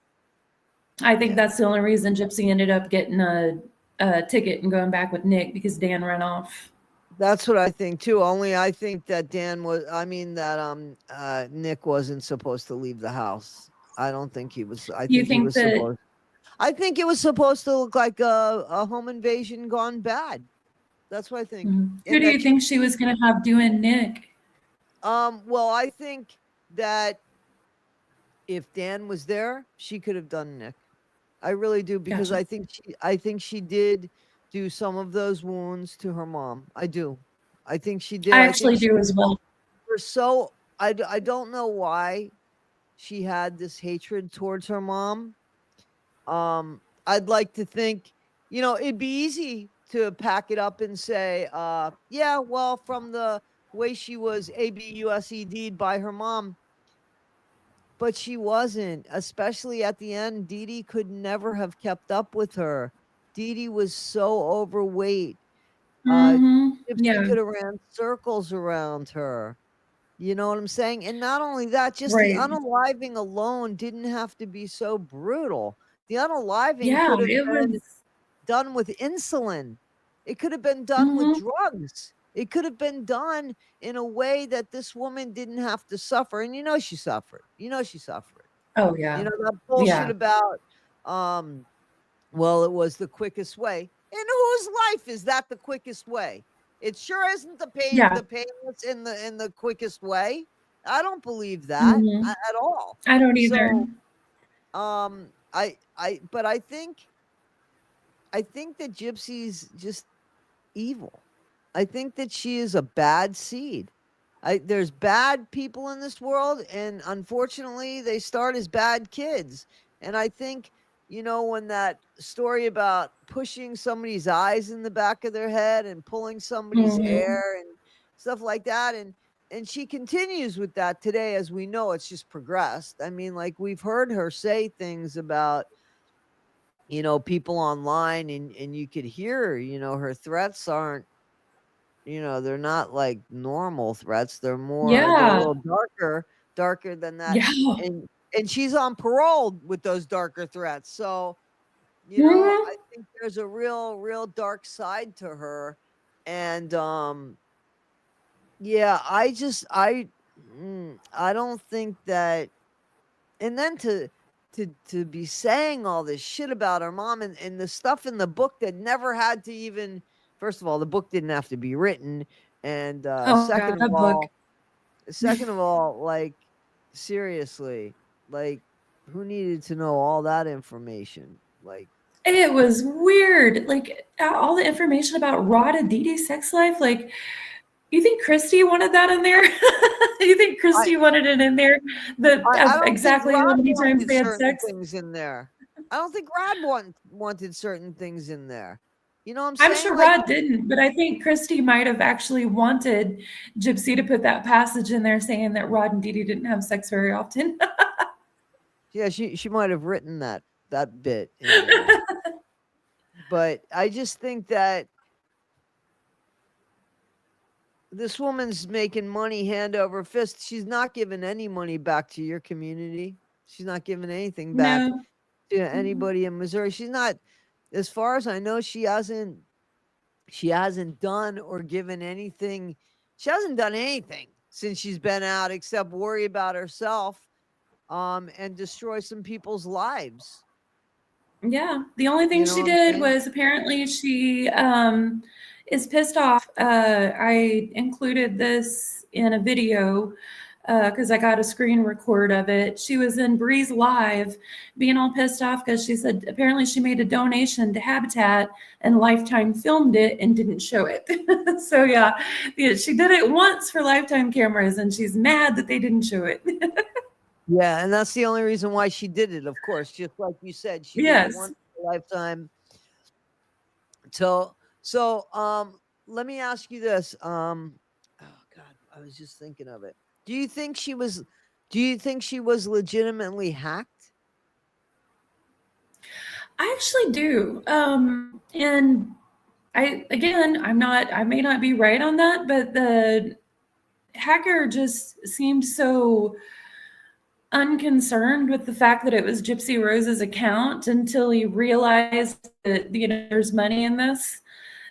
I think Yeah. that's the only reason Gypsy ended up getting a ticket and going back with Nick, because Dan ran off. That's what I think too. Only I think that Nick wasn't supposed to leave the house. I don't think he was. I You think he think was that? supposed. I think it was supposed to look like a home invasion gone bad. That's what I think. Who And do you that think she was going to have doing Nick? well, I think that if Dan was there, she could have done Nick. I really do, because Gotcha. I think she did do some of those wounds to her mom. I do. I think she did. I I actually think she do as well. was so I don't know why she had this hatred towards her mom. I'd like to think, it'd be easy to pack it up and say, yeah, well, from the way she was ABUSED'd by her mom, but she wasn't, especially at the end. Dee Dee could never have kept up with her. Dee Dee was so overweight. Gypsy Yeah, could have ran circles around her. You know what I'm saying? And not only that, just the right. unaliving alone didn't have to be so brutal. The unaliving Yeah, could have it been was. done with insulin. It could have been done with Mhm. drugs. It could have been done in a way that this woman didn't have to suffer. And she suffered. She suffered. Oh yeah, That bullshit yeah. about, well, it was the quickest way. In whose life is that the quickest way? It sure isn't the Yeah. painless in the quickest way. I don't believe that Mhm. at all. I don't either. So, but I think that Gypsy's just evil. I think that she is a bad seed. There's bad people in this world, and unfortunately, they start as bad kids. And I think, when that story about pushing somebody's eyes in the back of their head and pulling somebody's Mhm. hair and stuff like that, and she continues with that today, as we know, it's just progressed. I mean, like we've heard her say things about, people online, and you could hear, her threats aren't, they're not like normal threats. They're a Yeah. little darker than that. Yeah. And she's on parole with those darker threats. So, Mhm. I think there's a real dark side to her. And yeah, I don't think that, and then to be saying all this shit about her mom, and the stuff in the book that never had to even, first of all, the book didn't have to be written, and Oh God, that book. second of all, like, seriously, like, who needed to know all that information? Like, It was weird. Like all the information about Rod and Dee Dee's sex life. Like, you think Christy wanted that in there? You think I Christy wanted it in there? I Of don't think exactly how Rod many times wanted they had certain sex? things in there. I don't think Rod wanted certain things in there. You know what I'm I'm saying? sure Like, Rod didn't, but I think Christy might have actually wanted Gypsy to put that passage in there saying that Rod and Dee Dee didn't have sex very often. yeah, she might have written that bit in there. But I just think that this woman's making money hand over fist. She's not giving any money back to your community. She's not giving anything back No. to anybody in Missouri. She's not, as far as I know, she hasn't done or given anything. She hasn't done anything since she's been out except worry about herself and destroy some people's lives. Yeah. The only thing You know she what I'm did saying? was apparently she is pissed off. I included this in a video because I got a screen record of it. She was in Breeze Live being all pissed off because she said apparently she made a donation to Habitat and Lifetime filmed it and didn't show it. So yeah, she did it once for Lifetime cameras and she's mad that they didn't show it. Yeah, and that's the only reason why she did it, of course. Just like you said, she did it Yes. once in a lifetime. So let me ask you this. Oh God, I was just thinking of it. Do you think she was legitimately hacked? I actually do. And I may not be right on that, but the hacker just seemed so unconcerned with the fact that it was Gypsy Rose's account until he realized that, there's money in this,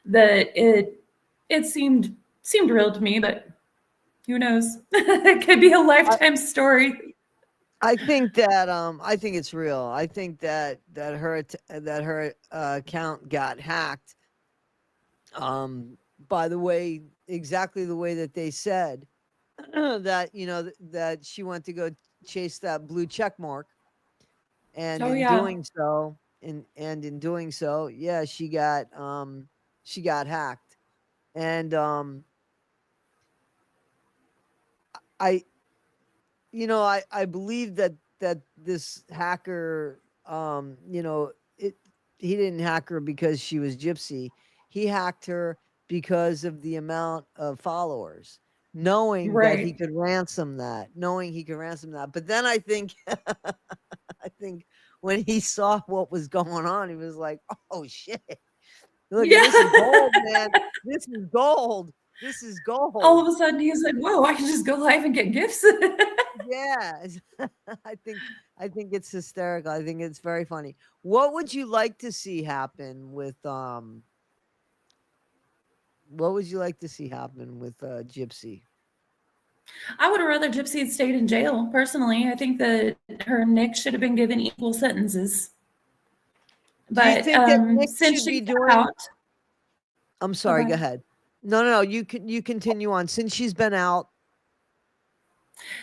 that it seemed real to me, but who knows? It could be a I, lifetime story. I think it's real. I think that her account got hacked. By the way, exactly the way that they said that that she went to go chase that blue check mark, and Oh in yeah. doing so, in doing so, yeah, she got hacked, and I I believe that this hacker, it he didn't hack her because she was Gypsy. He hacked her because of the amount of followers, Right. knowing he could ransom that. But then I think I think when he saw what was going on, he was like, "Oh shit. Look at this is Yeah. gold, man. This is gold. This is All gold." of a sudden he's like, whoa, I can just go live and get gifts. Yeah. I think I think it's hysterical. I think it's very funny. What would you like to see happen with what would you like to see happen with Gypsy? I would have rather Gypsy had stayed in jail, personally. I think that her and Nick should have been given equal sentences. Do you But think that Nick since should be she's doing out, I'm oh, sorry, go God. ahead. No, you continue on. Since she's been out,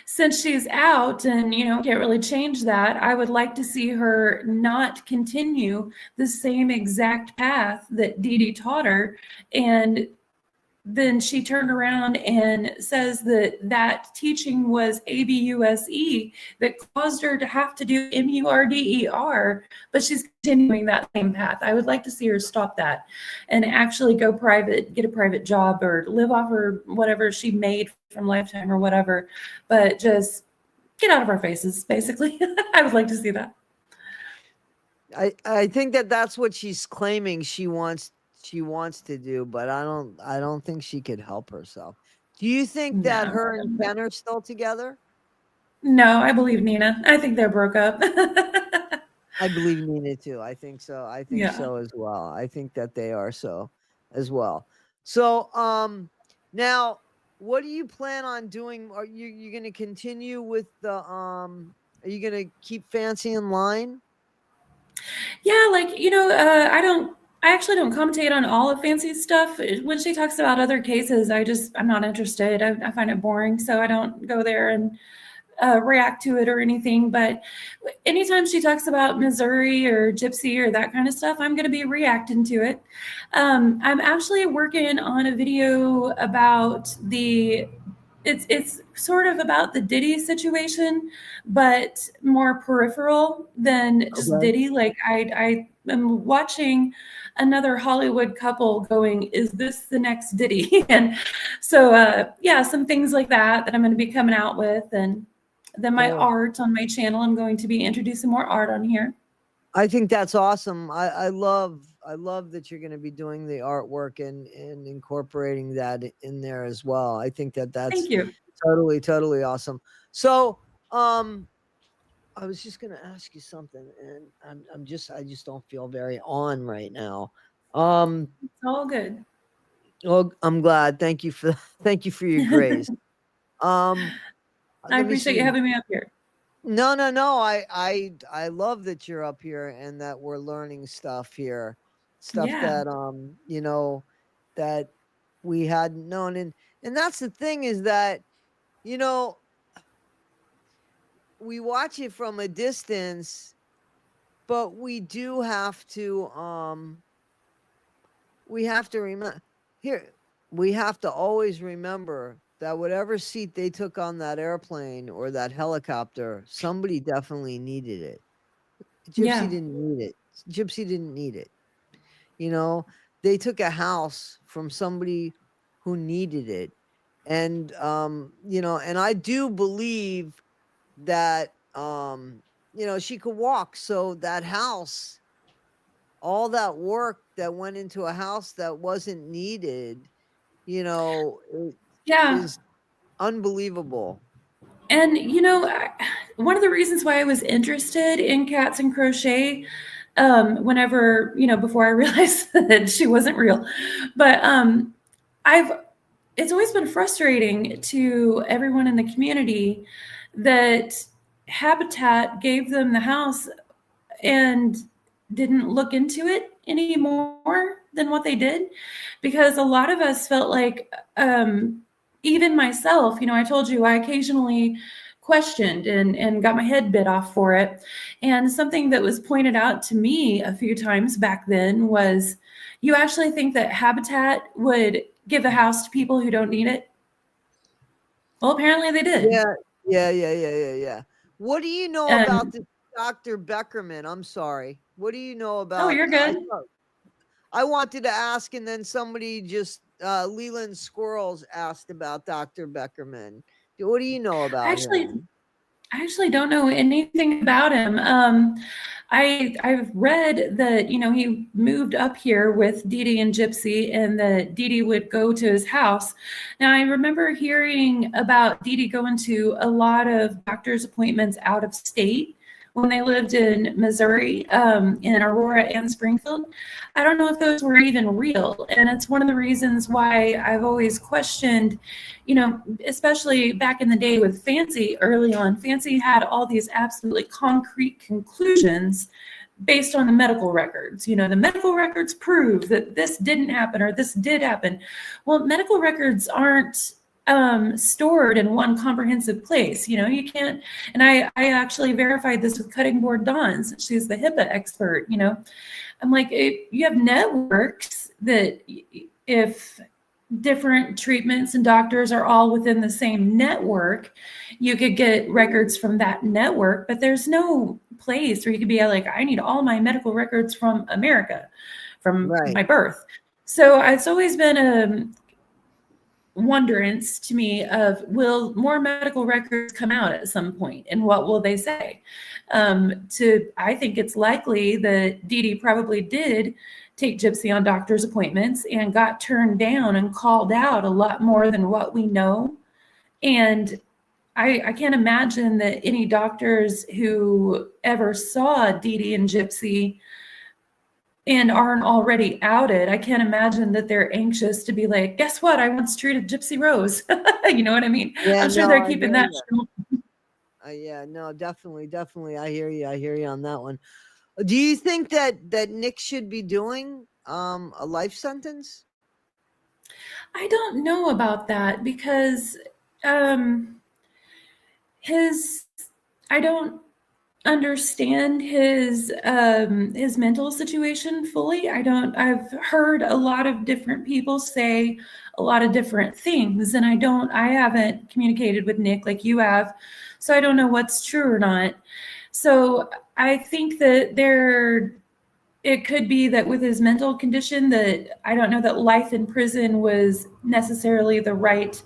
Since she's out and, can't really change that, I would like to see her not continue the same exact path that Dee Dee taught her. And then she turned around and says that that teaching was ABUSE that caused her to have to do MURDER, but she's continuing that same path. I would like to see her stop that and actually go private, get a private job, or live off her whatever she made from Lifetime or whatever, but just get out of our faces, basically. I would like to see that. I think that that's what she's claiming she wants to do, but I don't think she could help herself. Do you think that No. her and Ken are still together? No, I believe Nina. I think they're broke up. I believe Nina too. I think so. I think Yeah. so as well. I think that they are so as well. So now what do you plan on doing? Are you going to continue with the are you going to keep Fancy in line? Yeah, like, I actually don't commentate on all of Fancy's stuff. When she talks about other cases, I'm not interested. I find it boring, so I don't go there and react to it or anything. But anytime she talks about Missouri or Gypsy or that kind of stuff, I'm going to be reacting to it. I'm actually working on a video about it's sort of about the Diddy situation, but more peripheral than just Okay. Diddy. Like I am watching another Hollywood couple going, is this the next Diddy? And so yeah, some things like that I'm going to be coming out with. And then my Cool. art on my channel, I'm going to be introducing more art on here. I think that's awesome. I love that you're going to be doing the artwork and incorporating that in there as well. I think that that's Thank you. totally awesome. So, I was just going to ask you something, and I just don't feel very on right now. It's all good. Well, I'm glad. Thank you for thank you for your grace. Um, I let me appreciate you see. having me up here. No. I love that you're up here and that we're learning stuff here. Stuff Yeah. that that we hadn't known. And that's the thing is that, you know, we watch it from a distance, but we have to remember here we have to always remember that whatever seat they took on that airplane or that helicopter, somebody definitely needed it. Gypsy Yeah. didn't need it. Gypsy didn't need it. You know, they took a house from somebody who needed it. And you know, and I do believe that you know, she could walk. So that house, all that work that went into a house that wasn't needed, you know, Yeah. is unbelievable. And, you know, one of the reasons why I was interested in cats and crochet, whenever, you know, before I realized that she wasn't real, but I've, it's always been frustrating to everyone in the community that Habitat gave them the house and didn't look into it any more than what they did, because a lot of us felt like, even myself, you know, I told you I occasionally questioned and got my head bit off for it. And something that was pointed out to me a few times back then was, you actually think that Habitat would give a house to people who don't need it? Well, apparently they did. Yeah, yeah. What do you know about And this Dr. Beckerman? I'm sorry. What do you know oh, about you're good. I wanted to ask, and then somebody just Leland Squirrels asked about Dr. Beckerman. What do you know I about actually him? I actually don't know anything about him. I've read that, you know, he moved up here with Dee Dee and Gypsy, and that Dee Dee would go to his house. Now, I remember hearing about Dee Dee going to a lot of doctor's appointments out of state when they lived in Missouri, in Aurora and Springfield. I don't know if those were even real, and it's one of the reasons why I've always questioned, you know, especially back in the day with Fancy early on. Fancy had all these absolutely concrete conclusions based on the medical records. You know, the medical records prove that this didn't happen or this did happen. Well, medical records aren't stored in one comprehensive place. You know, you can't, and I actually verified this with Cutting Board Dawn, since she's the HIPAA expert. You know, I'm like, you have networks that if different treatments and doctors are all within the same network, you could get records from that network, but there's no place where you could be like, I need all my medical records from America, from Right. my birth. So it's always been a wonderance to me of, will more medical records come out at some point, and what will they say? I think it's likely that Dee Dee probably did take Gypsy on doctor's appointments and got turned down and called out a lot more than what we know. And I can't imagine that any doctors who ever saw Dee Dee and Gypsy and aren't already outed, I can't imagine that they're anxious to be like, guess what? I once treated Gypsy Rose. You know what I mean? Yeah, I'm sure no, they're I keeping hear that. you. Yeah, no, definitely. I hear you. I hear you on that one. Do you think that Nick should be doing a life sentence? I don't know about that, because his I don't understand his mental situation fully. I've heard a lot of different people say a lot of different things, and I haven't communicated with Nick like you have, so I don't know what's true or not. So I think that it could be that with his mental condition, that I don't know that life in prison was necessarily the right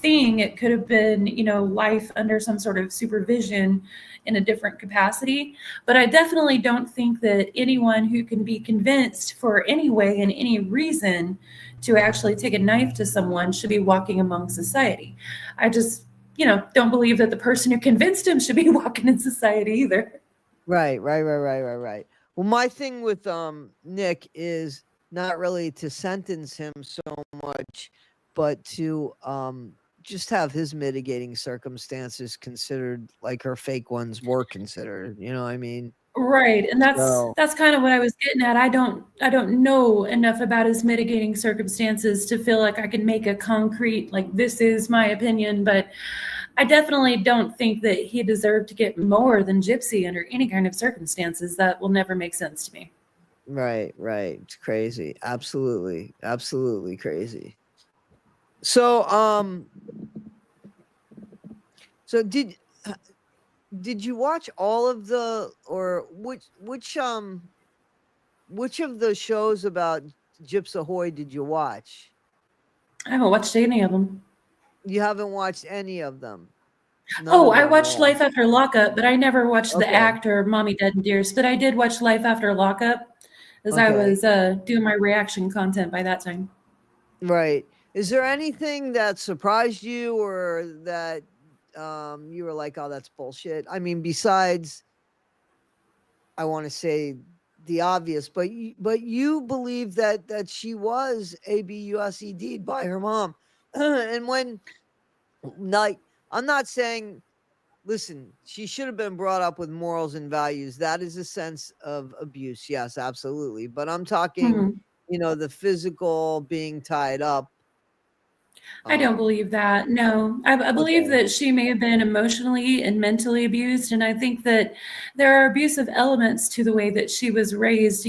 thing. It could have been, you know, life under some sort of supervision in a different capacity. But I definitely don't think that anyone who can be convinced for any way and any reason to actually take a knife to someone should be walking among society. I just, you know, don't believe that the person who convinced him should be walking in society either. Right. Well, my thing with Nick is not really to sentence him so much, but to just have his mitigating circumstances considered like her fake ones were considered. You know what I mean? Right, and So that's kind of what I was getting at. I don't know enough about his mitigating circumstances to feel like I can make a concrete, like, this is my opinion, but I definitely don't think that he deserved to get more than Gypsy under any kind of circumstances. That will never make sense to me. right. It's crazy. Absolutely crazy. So so did you watch all of the, or which of the shows about Gypsy Ahoy did you watch? I haven't watched any of them. You haven't watched any of them. None Oh, of I them at watched all. Life After Lockup, but I never watched the Okay. actor Mommy Dead and Dearest. But I did watch Life After Lockup as I Okay. was doing my reaction content by that time. Right. Is there anything that surprised you, or that you were like, "Oh, that's bullshit"? I mean, besides, I want to say the obvious, but you believe that she was ABUSED'd by her mom, and when, like, I'm not saying, listen, she should have been brought up with morals and values. That is a sense of abuse, yes, absolutely. But I'm talking, Mhm. the physical being tied up. I don't Um, believe that. No, I believe okay, that she may have been emotionally and mentally abused, and I think that there are abusive elements to the way that she was raised.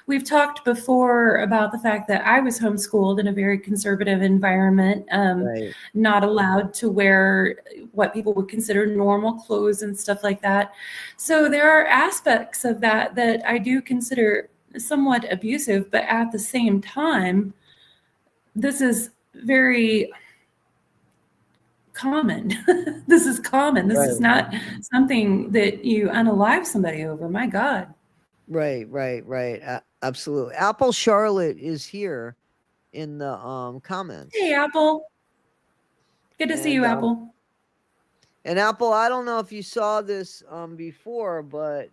We've talked before about the fact that I was homeschooled in a very conservative environment, right, not allowed to wear what people would consider normal clothes and stuff like that. So there are aspects of that that I do consider somewhat abusive, but at the same time, this is very common. This is common. This is right, not something that you unalive somebody over. My God. right. Absolutely. Apple Charlotte is here in the Hey, comments, Apple. Good to see and you, Apple. Apple. I don't know if you saw this before, but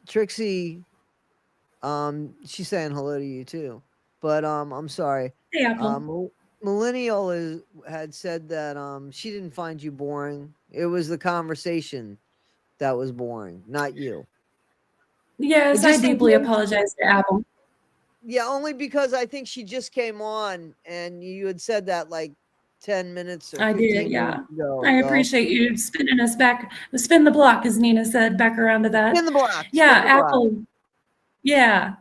Trixie, she's saying hello to you too. But I'm sorry. Hey, Apple. Millennial had said that she didn't find you boring. It was the conversation that was boring, not you. But Yes, I just in deeply case, apologize to Apple. yeah, only because I think she just came on and you had said that like 10 minutes or I did, 15 minutes yeah. ago. I So appreciate you spinning us back, spin the block, as Nina said, back around to that. spin the block, spin Yeah, the block. Apple. Yeah.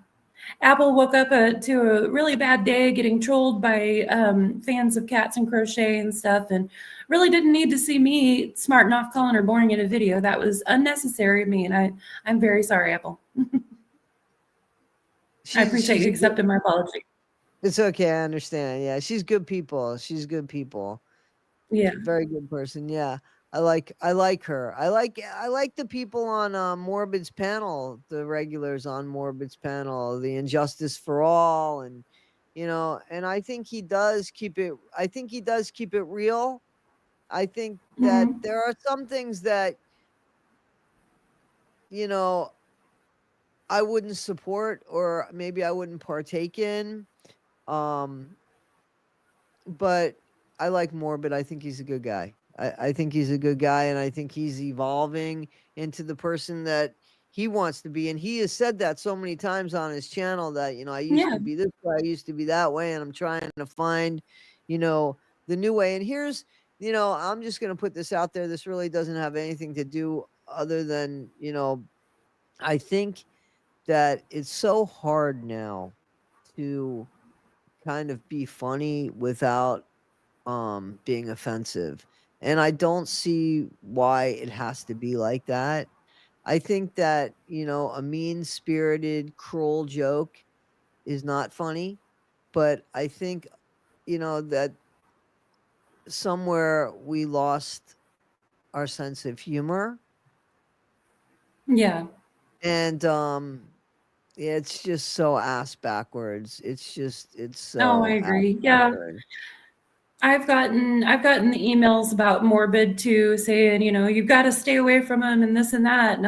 Apple woke up to a really bad day getting trolled by fans of cats and crochet and stuff, and really didn't need to see me smarting off calling her boring in a video. That was unnecessary of me, and I'm very sorry, Apple. I appreciate She's you a good, accepting my apology. it's okay, I understand. Yeah, she's good people. She's good people. Yeah. Very good person. Yeah. I like her. I like the people on Morbid's panel, the regulars on Morbid's panel, the Injustice for All, and and I think he does keep it real. I think that Hmm. there are some things that, you know, I wouldn't support, or maybe I wouldn't partake in. Um but I like Morbid. I think he's a good guy. I think he's a good guy, and I think he's evolving into the person that he wants to be. And he has said that so many times on his channel that, I used Yeah. to be this way, I used to be that way, and I'm trying to find, the new way. And here's, I'm just going to put this out there. This really doesn't have anything to do other than, I think that it's so hard now to kind of be funny without being offensive, and I don't see why it has to be like that. I think that, a mean-spirited, cruel joke is not funny, but I think, that somewhere we lost our sense of humor, Yeah. and it's just so ass backwards. It's Oh, I so ass agree. Yeah. backward. I've gotten emails about Morbid too, saying, you've got to stay away from him and this and that. And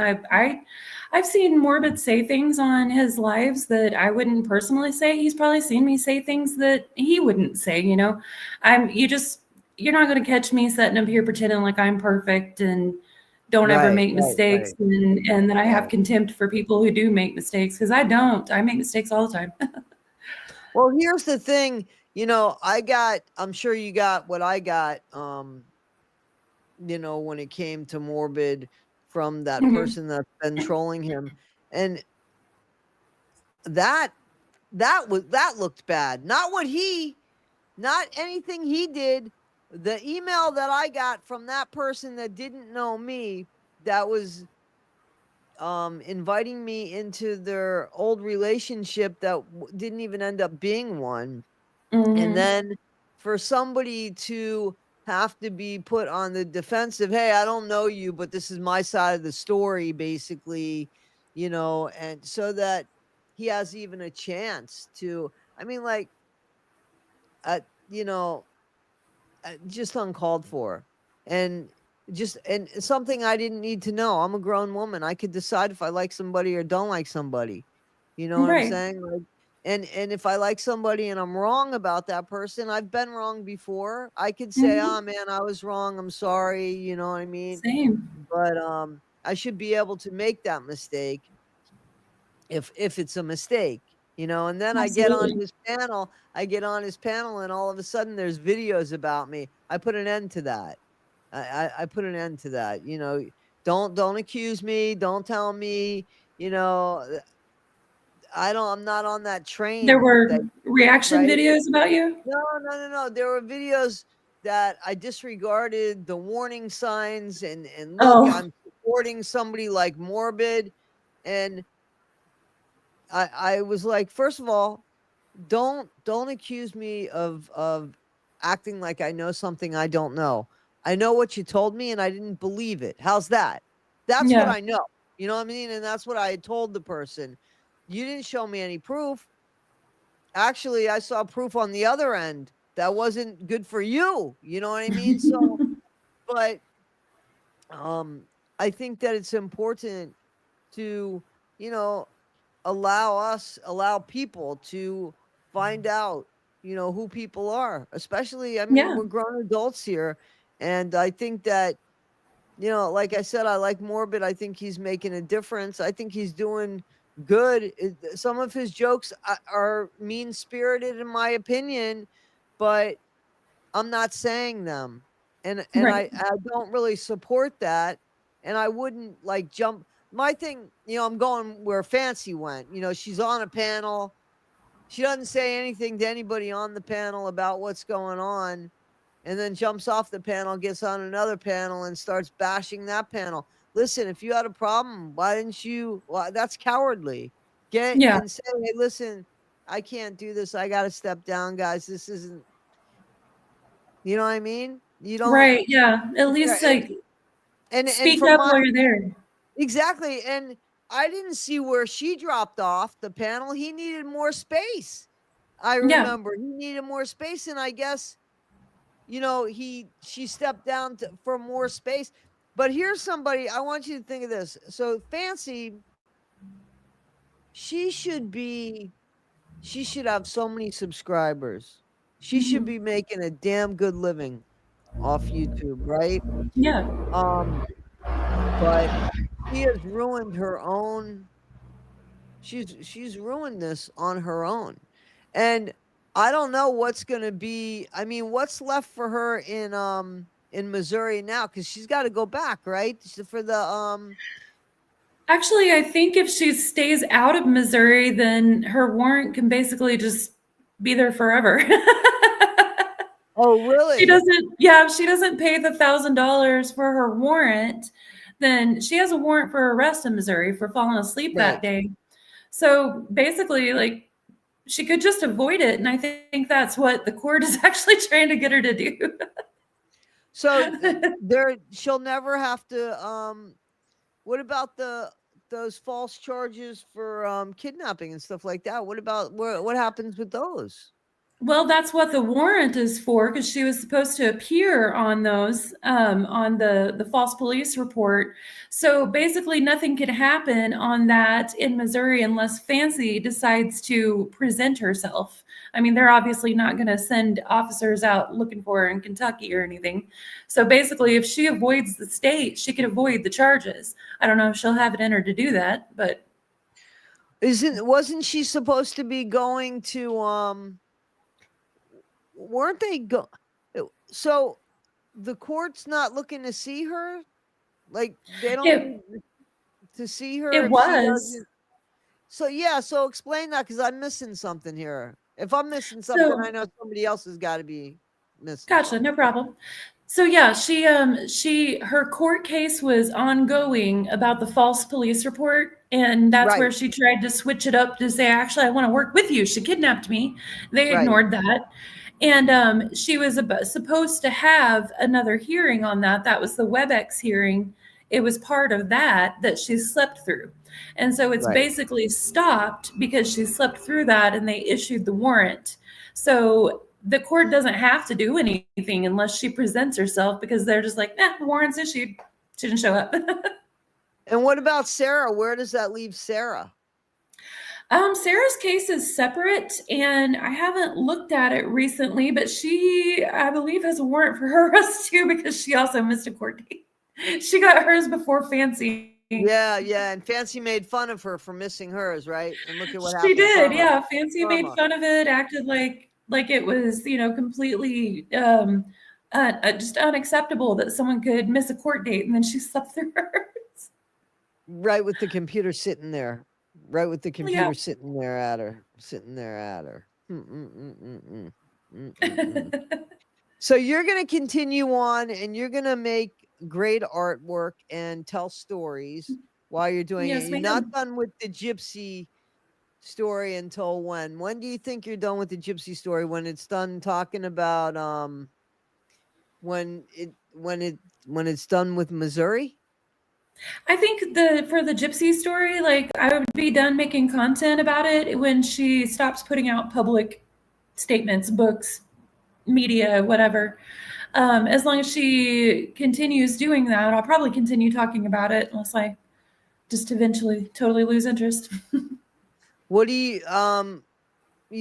I've seen Morbid say things on his lives that I wouldn't personally say. He's probably seen me say things that he wouldn't say. You're not going to catch me sitting up here pretending like I'm perfect and don't ever Right, make right, mistakes, right, and that I have right. contempt for people who do make mistakes, because I don't. I make mistakes all the time. Well, here's the thing, I'm sure you got what I got, when it came to Morbid from that Mhm. person that's been trolling him. And that that looked bad. Not what he not anything he did. The email that I got from that person that didn't know me, that was inviting me into their old relationship that didn't even end up being one. And then for somebody to have to be put on the defensive, hey, I don't know you, but this is my side of the story, basically, and so that he has even a chance to, I mean, like, uh, you know, just uncalled for. And and something I didn't need to know. I'm a grown woman. I could decide if I like somebody or don't like somebody. You know what I'm Right. saying? Like, and if I like somebody and I'm wrong about that person, I've been wrong before. I could say, Mhm. "Oh man, I was wrong. I'm sorry." You know what I mean? Same. But I should be able to make that mistake if it's a mistake, and then I get on Absolutely. his panel. I get on his panel, and all of a sudden there's videos about me. I put an end to that. I put an end to that. Don't accuse me. Don't tell me. You know, I'm not on that There train. were That reaction right? videos about you? No, no, no, no. There were videos that I disregarded the warning signs, and look, Oh, I'm supporting somebody like Morbid, and I was like, first of all, don't accuse me of acting like I know something I don't know. I know what you told me and I didn't believe it. How's that? That's what yeah. I know. You know what I mean? And that's what I had told the person. You didn't show me any proof. Actually, I saw proof on the other end that wasn't good for you. You know what I mean? So, but um I think that it's important to, you know, allow people to find out, who people are, especially, I mean, Yeah. we're grown adults here. And I think that, like I said, I like Morbid. I think he's making a difference. I think he's doing good. Some of his jokes are mean spirited in my opinion, but I'm not saying them. And Right. I don't really support that. And I wouldn't like jump my thing, I'm going where Fancy went. She's on a panel. She doesn't say anything to anybody on the panel about what's going on, and then jumps off the panel, gets on another panel and starts bashing that panel. Listen, if you had a problem, why didn't you? Well, that's cowardly. Get Yeah. and say, hey, listen, I can't do this. I got to step down, guys. This isn't, you know what I mean? You don't, Right. Yeah. At yeah, least like and speak from up my while you're there. exactly, and I didn't see where she dropped off the panel. He needed more space. I Yeah. remember he needed more space, and I guess she stepped down for more space. But here's somebody I want you to think of this. So Fancy, she should be, she should have so many subscribers. She should Mhm. be making a damn good living off YouTube, right? Yeah. Um, but she has ruined her own. She's ruined this on her own. And I don't know what's going to be, I mean, what's left for her in Missouri now, cuz she's got to go back, right? For the Actually, I think if she stays out of Missouri, then her warrant can basically just be there forever. Oh, She really? doesn't, yeah, if she doesn't pay the $1,000 for her warrant, then she has a warrant for arrest in Missouri for falling asleep that Right. day. So basically, like, she could just avoid it. And I think that's what the court is actually trying to get her to do. So there she'll never have to what about those false charges for kidnapping and stuff like that? What about what happens with those? Well, that's what the warrant is for, because she was supposed to appear on those, on the false police report. So basically, nothing could happen on that in Missouri unless Fancy decides to present herself. I mean, they're obviously not going to send officers out looking for her in Kentucky or anything. So basically, if she avoids the state, she could avoid the charges. I don't know if she'll have it in her to do that, but Wasn't she supposed to be going to weren't they go so the court's not looking to see her? Like they don't it need to see her it if she was. doesn't. So yeah, so explain that because I'm missing something here. If I'm missing something, So I know somebody else has got to be missing gotcha, something. no problem. So yeah, her court case was ongoing about the false police report, and that's Right, where she tried to switch it up to say, actually, I want to work with you. She kidnapped me. They right, ignored that. And she was supposed to have another hearing on that. That was the WebEx hearing. It was part of that she slept through. And so it's right. basically stopped because she slept through that and they issued the warrant. So the court doesn't have to do anything unless she presents herself because they're just like, the warrant's issued. She didn't show up. And what about Sarah? Where does that leave Sarah? Sarah's case is separate, and I haven't looked at it recently, but she, I believe, has a warrant for her arrest too because she also missed a court date. She got hers before Fancy. Yeah, yeah. And Fancy made fun of her for missing hers, right? And look at what She happened. did, Karma. yeah. Fancy made Karma. fun of it, acted like it was, completely just unacceptable that someone could miss a court date, and then she slept through hers. Right with the computer sitting there. Right with the computer Yeah. sitting there at her. Sitting there at her. So you're going to continue on and you're going to make great artwork and tell stories while you're doing it. Yes, You're ma'am. not done with the Gypsy story until when? When do you think you're done with the Gypsy story? When it's done talking about when it's done with Missouri? I think for the Gypsy story, like I would be done making content about it when she stops putting out public statements, books, media, whatever. As long as she continues doing that, I'll probably continue talking about it unless I just eventually totally lose interest. What do you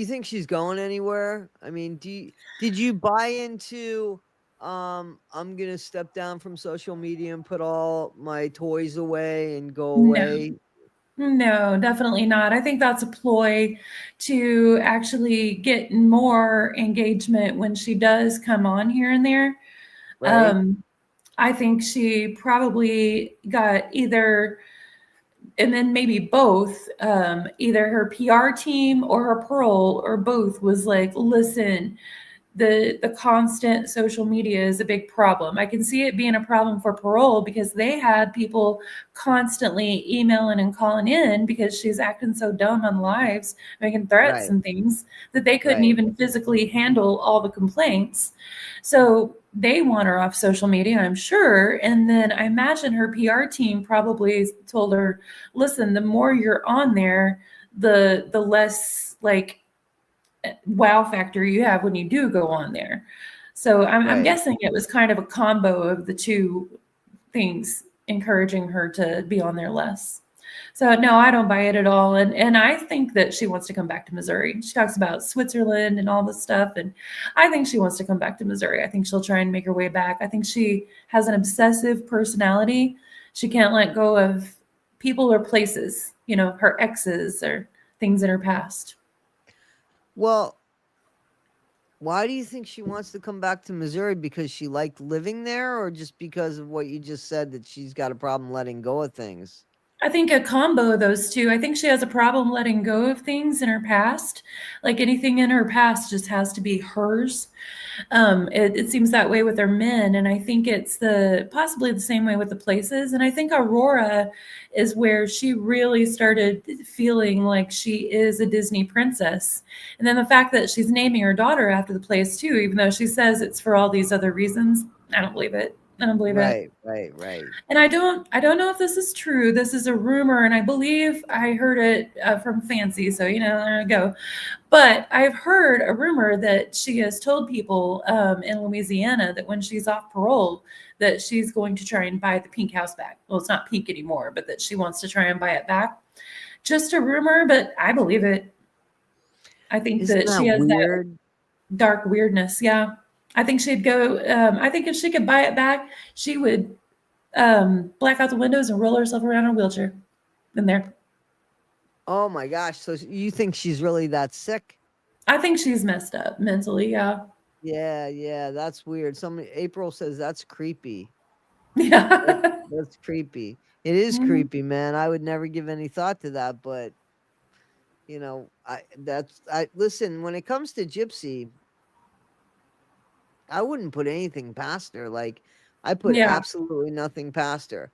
think she's going anywhere? I mean, did you buy into I'm gonna step down from social media and put all my toys away and go No. away? No, definitely not. I think that's a ploy to actually get more engagement when she does come on here and there. Right? I think she probably got either, and then maybe both, either her PR team or her Pearl or both was like, listen, the constant social media is a big problem. I can see it being a problem for Parole because they had people constantly emailing and calling in because she's acting so dumb on lives, making threats Right. and things that they couldn't Right. even physically handle all the complaints. So they want her off social media, I'm sure. And then I imagine her PR team probably told her, listen, the more you're on there, the less like wow factor you have when you do go on there. So I'm Right. guessing it was kind of a combo of the two things encouraging her to be on there less. So no, I don't buy it at all. And I think that she wants to come back to Missouri. She talks about Switzerland and all this stuff. And I think she wants to come back to Missouri. I think she'll try and make her way back. I think she has an obsessive personality. She can't let go of people or places, her exes or things in her past. Well, why do you think she wants to come back to Missouri? Because she liked living there, or just because of what you just said that she's got a problem letting go of things? I think a combo of those two. I think she has a problem letting go of things in her past. Like anything in her past just has to be hers. It seems that way with her men, and I think it's possibly the same way with the places. And I think Aurora is where she really started feeling like she is a Disney princess. And then the fact that she's naming her daughter after the place too, even though she says it's for all these other reasons, I don't believe it. I don't believe it. Right. And I don't know if this is true. This is a rumor, and I believe I heard it from Fancy. So there I go. But I've heard a rumor that she has told people in Louisiana that when she's off parole, that she's going to try and buy the pink house back. Well, it's not pink anymore, but that she wants to try and buy it back. Just a rumor, but I believe it. I think Isn't that she has weird? that dark weirdness. Yeah. I think she'd go. I think if she could buy it back, she would black out the windows and roll herself around in a wheelchair in there. Oh my gosh. So you think she's really that sick? I think she's messed up mentally. Yeah. Yeah. That's weird. April says that's creepy. Yeah. That's creepy. It is creepy, man. I would never give any thought to that, but you know, I listen, when it comes to Gypsy, I wouldn't put anything past her. Like, I put Yeah. absolutely nothing past her.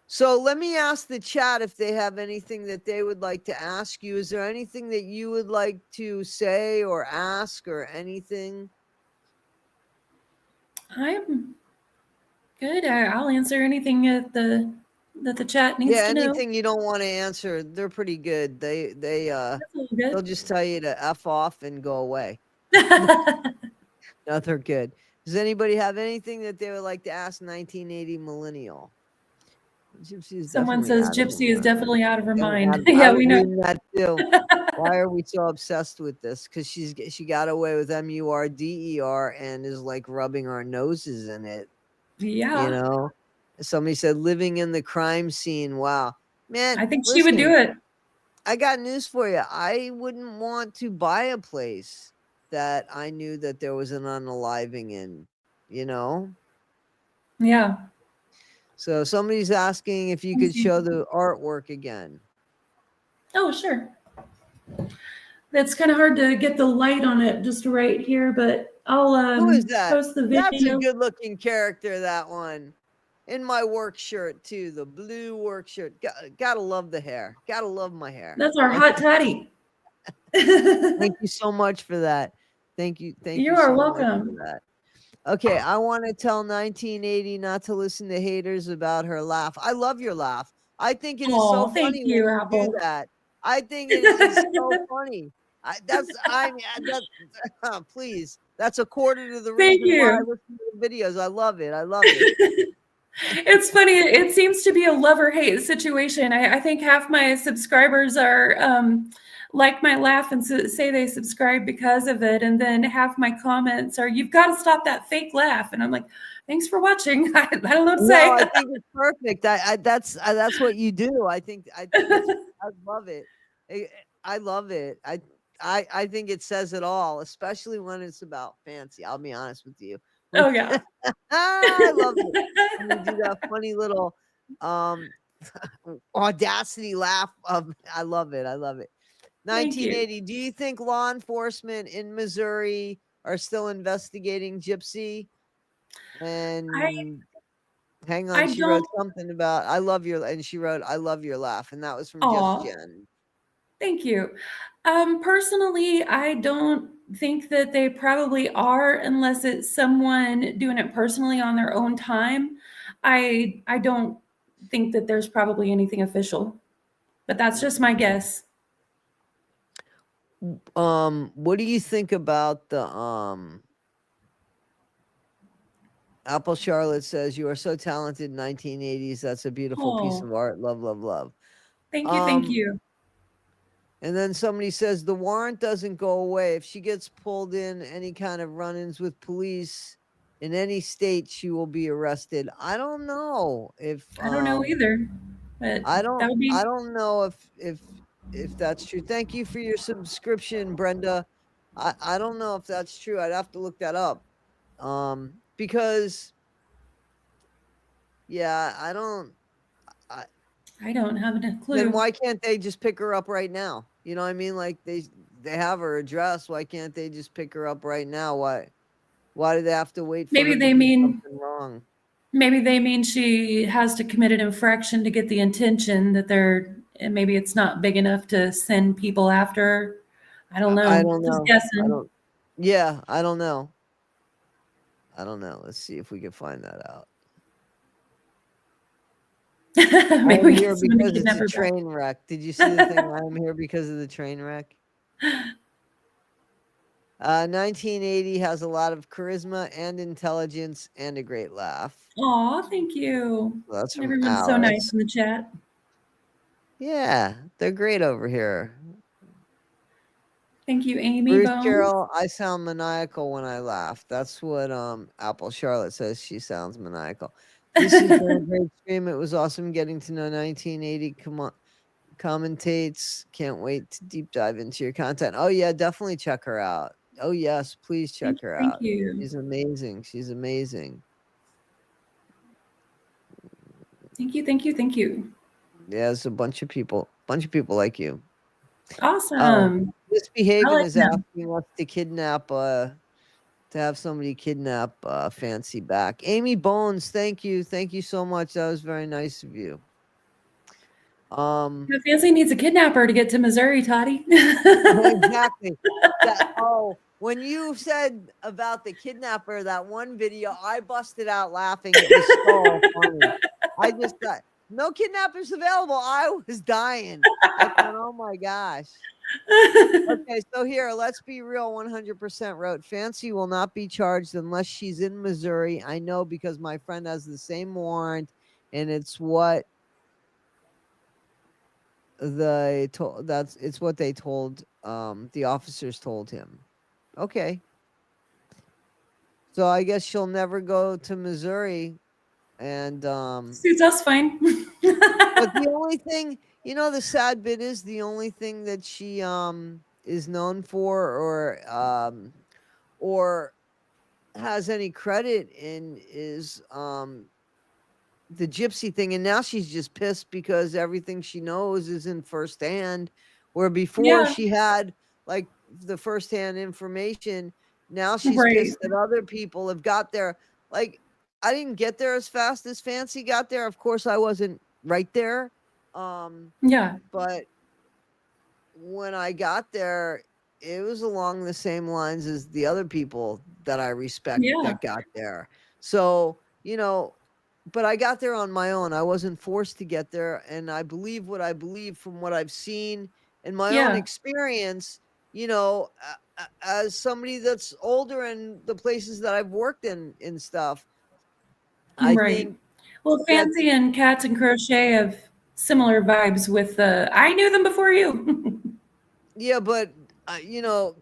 So let me ask the chat if they have anything that they would like to ask you. Is there anything that you would like to say or ask or anything? I'm good. I'll answer anything that the chat needs Yeah, to know. anything you don't want to answer, they're pretty good. That's all They'll good. just tell you to F off and go away. No, they're good. Does anybody have anything that they would like to ask 1980 Millennial? Gypsy is Someone definitely says out of her Gypsy is mind. definitely out of her Definitely out mind. of, I Yeah, was we know. reading that too. Why are we so obsessed with this? Because she got away with MURDER and is like rubbing our noses in it. You Yeah, know, somebody said living in the crime scene. Wow, man, I think she would do listen, it. I got news for you. I wouldn't want to buy a place that I knew that there was an unaliving in, you know? Yeah. So somebody's asking if you could show the artwork again. Oh, sure. It's kind of hard to get the light on it just right here, but I'll Who is that? post the That's a video. good looking character, that one. In my work shirt, too. The blue work shirt. Gotta love the hair. Gotta love my hair. That's our hot toddy. Thank you so much for that. Thank you. Thank You you are so much for welcome. that. Okay, I want to tell 1980 not to listen to haters about her laugh. I love your laugh. I think it is so Oh, thank funny when you, you do Apple. that. I think it is so funny. I mean, please. That's a quarter to the Thank reason why I you. listen to the videos. I love it. I love it. It's funny. It seems to be a love-or-hate situation. I think half my subscribers are like my laugh and say they subscribe because of it, and then half my comments are, "You've got to stop that fake laugh." And I'm like, "Thanks for watching." I don't know what to No, say. I think it's perfect. That's what you do. I think it's I love it. I love it. I think it says it all, especially when it's about fancy. I'll be honest with you. When Oh yeah. I love it when you do that funny little um audacity laugh of I love it. I love it. Thank you. 1980. Do you think law enforcement in Missouri are still investigating Gypsy? I And hang on, I she wrote don't. something about I love your and she wrote I love your laugh, and that was from Just Aw, Jen. thank you. Personally, I don't think that they probably are unless it's someone doing it personally on their own time. I don't think that there's probably anything official, but that's just my guess. What do you think about the Apple Charlotte says you are so talented 1980s. That's a beautiful piece Oh, of art. Love, love, love. thank you, thank Um, you. and then somebody says the warrant doesn't go away. If she gets pulled in any kind of run-ins with police in any state, she will be arrested. I don't know if I don't know either, but that would be. I don't know if that's true. Thank you for your subscription, Brenda. I don't know if that's true. I'd have to look that up. Because yeah, I I don't have a then clue. why can't they just pick her up right now? You know what I mean? Like they have her address. Why can't they just pick her up right now? Why do they have to wait for Maybe her to they do mean something wrong? maybe they mean she has to commit an infraction to get the intention that they're, and maybe it's not big enough to send people after her. I don't I know. don't Just know. I guessing. don't Yeah, I don't know. I don't know. Let's see if we can find that out. I Maybe am we get here someone to because it's kidnap a her back. train wreck. Did you see the thing? I am here because of the train wreck. 1980 has a lot of charisma and intelligence and a great laugh. Aw, thank you. Well, that's from Everyone's so nice Alice. in the chat. Yeah, they're great over here. Thank you, Amy Bruce Bones. Carroll, I sound maniacal when I laugh. That's what Apple Charlotte says. She sounds maniacal. This has been a great stream. It was awesome getting to know 1980. Come on, commentates. Can't wait to deep dive into your content. Oh yeah, definitely check her out. Oh yes, please check her Thank out. you. She's amazing. She's amazing. Thank you, thank you, thank you. Yeah, there's a bunch of people like you. Awesome. I Misbehaving like is him. asking us to kidnap, to have somebody kidnap Fancy back. Amy Bones, thank you so much. That was very nice of you. Fancy needs a kidnapper to get to Missouri, Toddy. Exactly. When you said about the kidnapper, that one video, I busted out laughing. It was so funny. I just thought, no kidnappers available. I was dying. I thought, oh my gosh. Okay, so here, let's be real. 100% wrote, Fancy will not be charged unless she's in Missouri. I know because my friend has the same warrant, and it's what it's what they told the officers told him. Okay. So I guess she'll never go to Missouri, and Suits us fine. but the only thing, the sad bit is the only thing that she is known for, or has any credit in, is the gypsy thing. And now she's just pissed because everything she knows is in firsthand, where before Yeah. she had like the firsthand information. Now she's Right. pissed that other people have got there. Like, I didn't get there as fast as Fancy got there. Of course, I wasn't right there. Yeah. But when I got there, it was along the same lines as the other people that I respect Yeah. that got there. So, but I got there on my own. I wasn't forced to get there. And I believe what I believe from what I've seen and my own Yeah. experience, as somebody that's older in the places that I've worked in and stuff. I Right. think Well, that, Fancy and Cats and Crochet have similar vibes with I knew them before you. yeah, but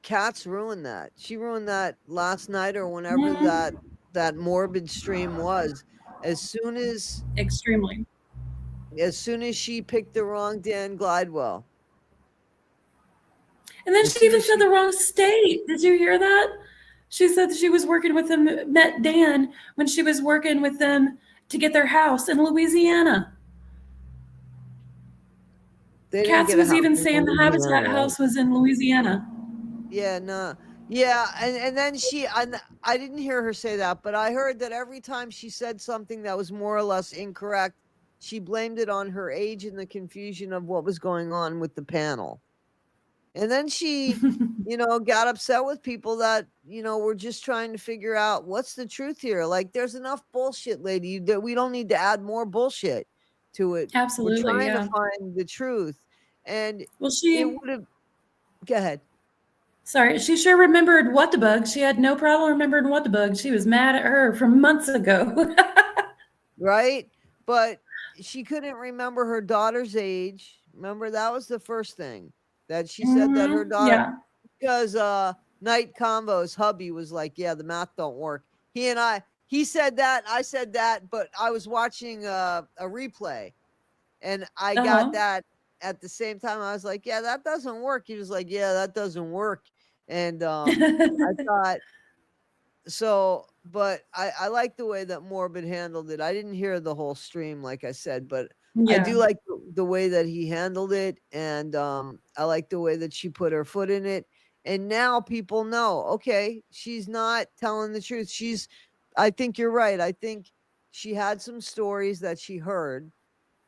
Kat's ruined that. She ruined that last night or whenever Mhm. that Morbid stream was. As soon as Extremely. she picked the wrong Dan Glidewell. And then As she soon even as said she the wrong state. Did you hear that? She said that she was working with them, met Dan when she was working with them to get their house in Louisiana. they didn't Katz get a was house even in saying the Louisiana, Habitat right? house was in Louisiana. Yeah, no. Yeah, and then I didn't hear her say that, but I heard that every time she said something that was more or less incorrect, she blamed it on her age and the confusion of what was going on with the panel. And then she, got upset with people that, were just trying to figure out what's the truth here. Like, there's enough bullshit, lady, that we don't need to add more bullshit to it. We're Absolutely, trying to yeah. find the truth. And Well, it she, would have, go ahead. sorry, she sure remembered what the bug. She had no problem remembering what the bug. She was mad at her from months ago. Right? But she couldn't remember her daughter's age. Remember, that was the first thing that she said, that her daughter, Yeah. because Night Convo's hubby was like, yeah, the math don't work. He said that, I said that, but I was watching a replay and I got Uh-huh. that at the same time. I was like, yeah, that doesn't work. He was like, yeah, that doesn't work. And I thought, so, but I like the way that Morbid handled it. I didn't hear the whole stream, like I said, but I Yeah. do like the way that he handled it. And I like the way that she put her foot in it. And now people know, okay, she's not telling the truth. I think you're right. I think she had some stories that she heard,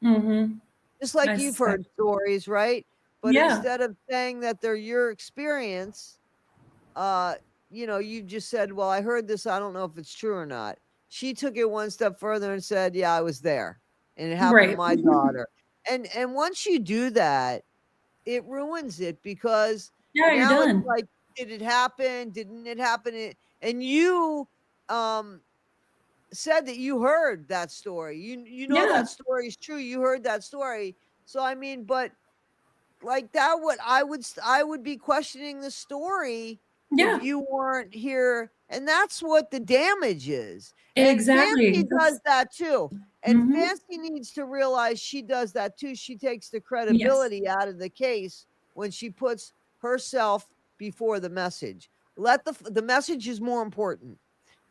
Mm-hmm. just like I you've suspect. heard stories, right? But Yeah. instead of saying that they're your experience, uh, you just said, well, I heard this. I don't know if it's true or not. She took it one step further and said, yeah, I was there and it happened to Right. my daughter. And once you do that, it ruins it, because Yeah, you're now it's done. like, did it happen? Didn't it happen? And you, um, said that you heard that story. You know Yeah. that story is true. You heard that story. So I mean, but like that, what I would be questioning the story if Yeah. you weren't here, and that's what the damage is. And Exactly. Fancy does that too, and Mm-hmm. Fancy needs to realize she does that too. She takes the Yes. credibility out of the case when she puts herself before the message. Let the message is more important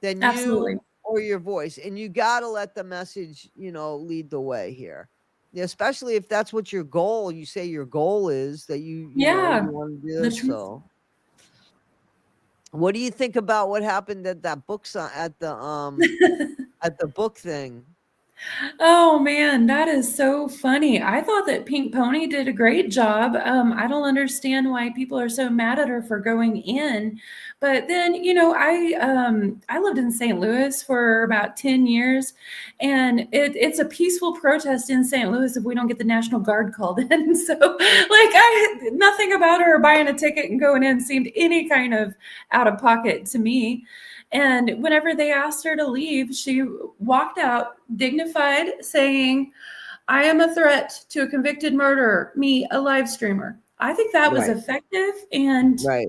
than you Absolutely. or your voice, and you got to let the message lead the way here. especially if that's what your goal, you say your goal is that you know, Yeah, you want to do the this. truth. So what do you think about what happened at that book at the book thing? Oh man, that is so funny. I thought that Pink Pony did a great job. I don't understand why people are so mad at her for going in. But then, I lived in St. Louis for about 10 years, and it's a peaceful protest in St. Louis if we don't get the National Guard called in. So, nothing about her buying a ticket and going in seemed any kind of out of pocket to me. And whenever they asked her to leave, she walked out dignified, saying, I am a threat to a convicted murderer, me, a live streamer. I think that was Right. effective and Right.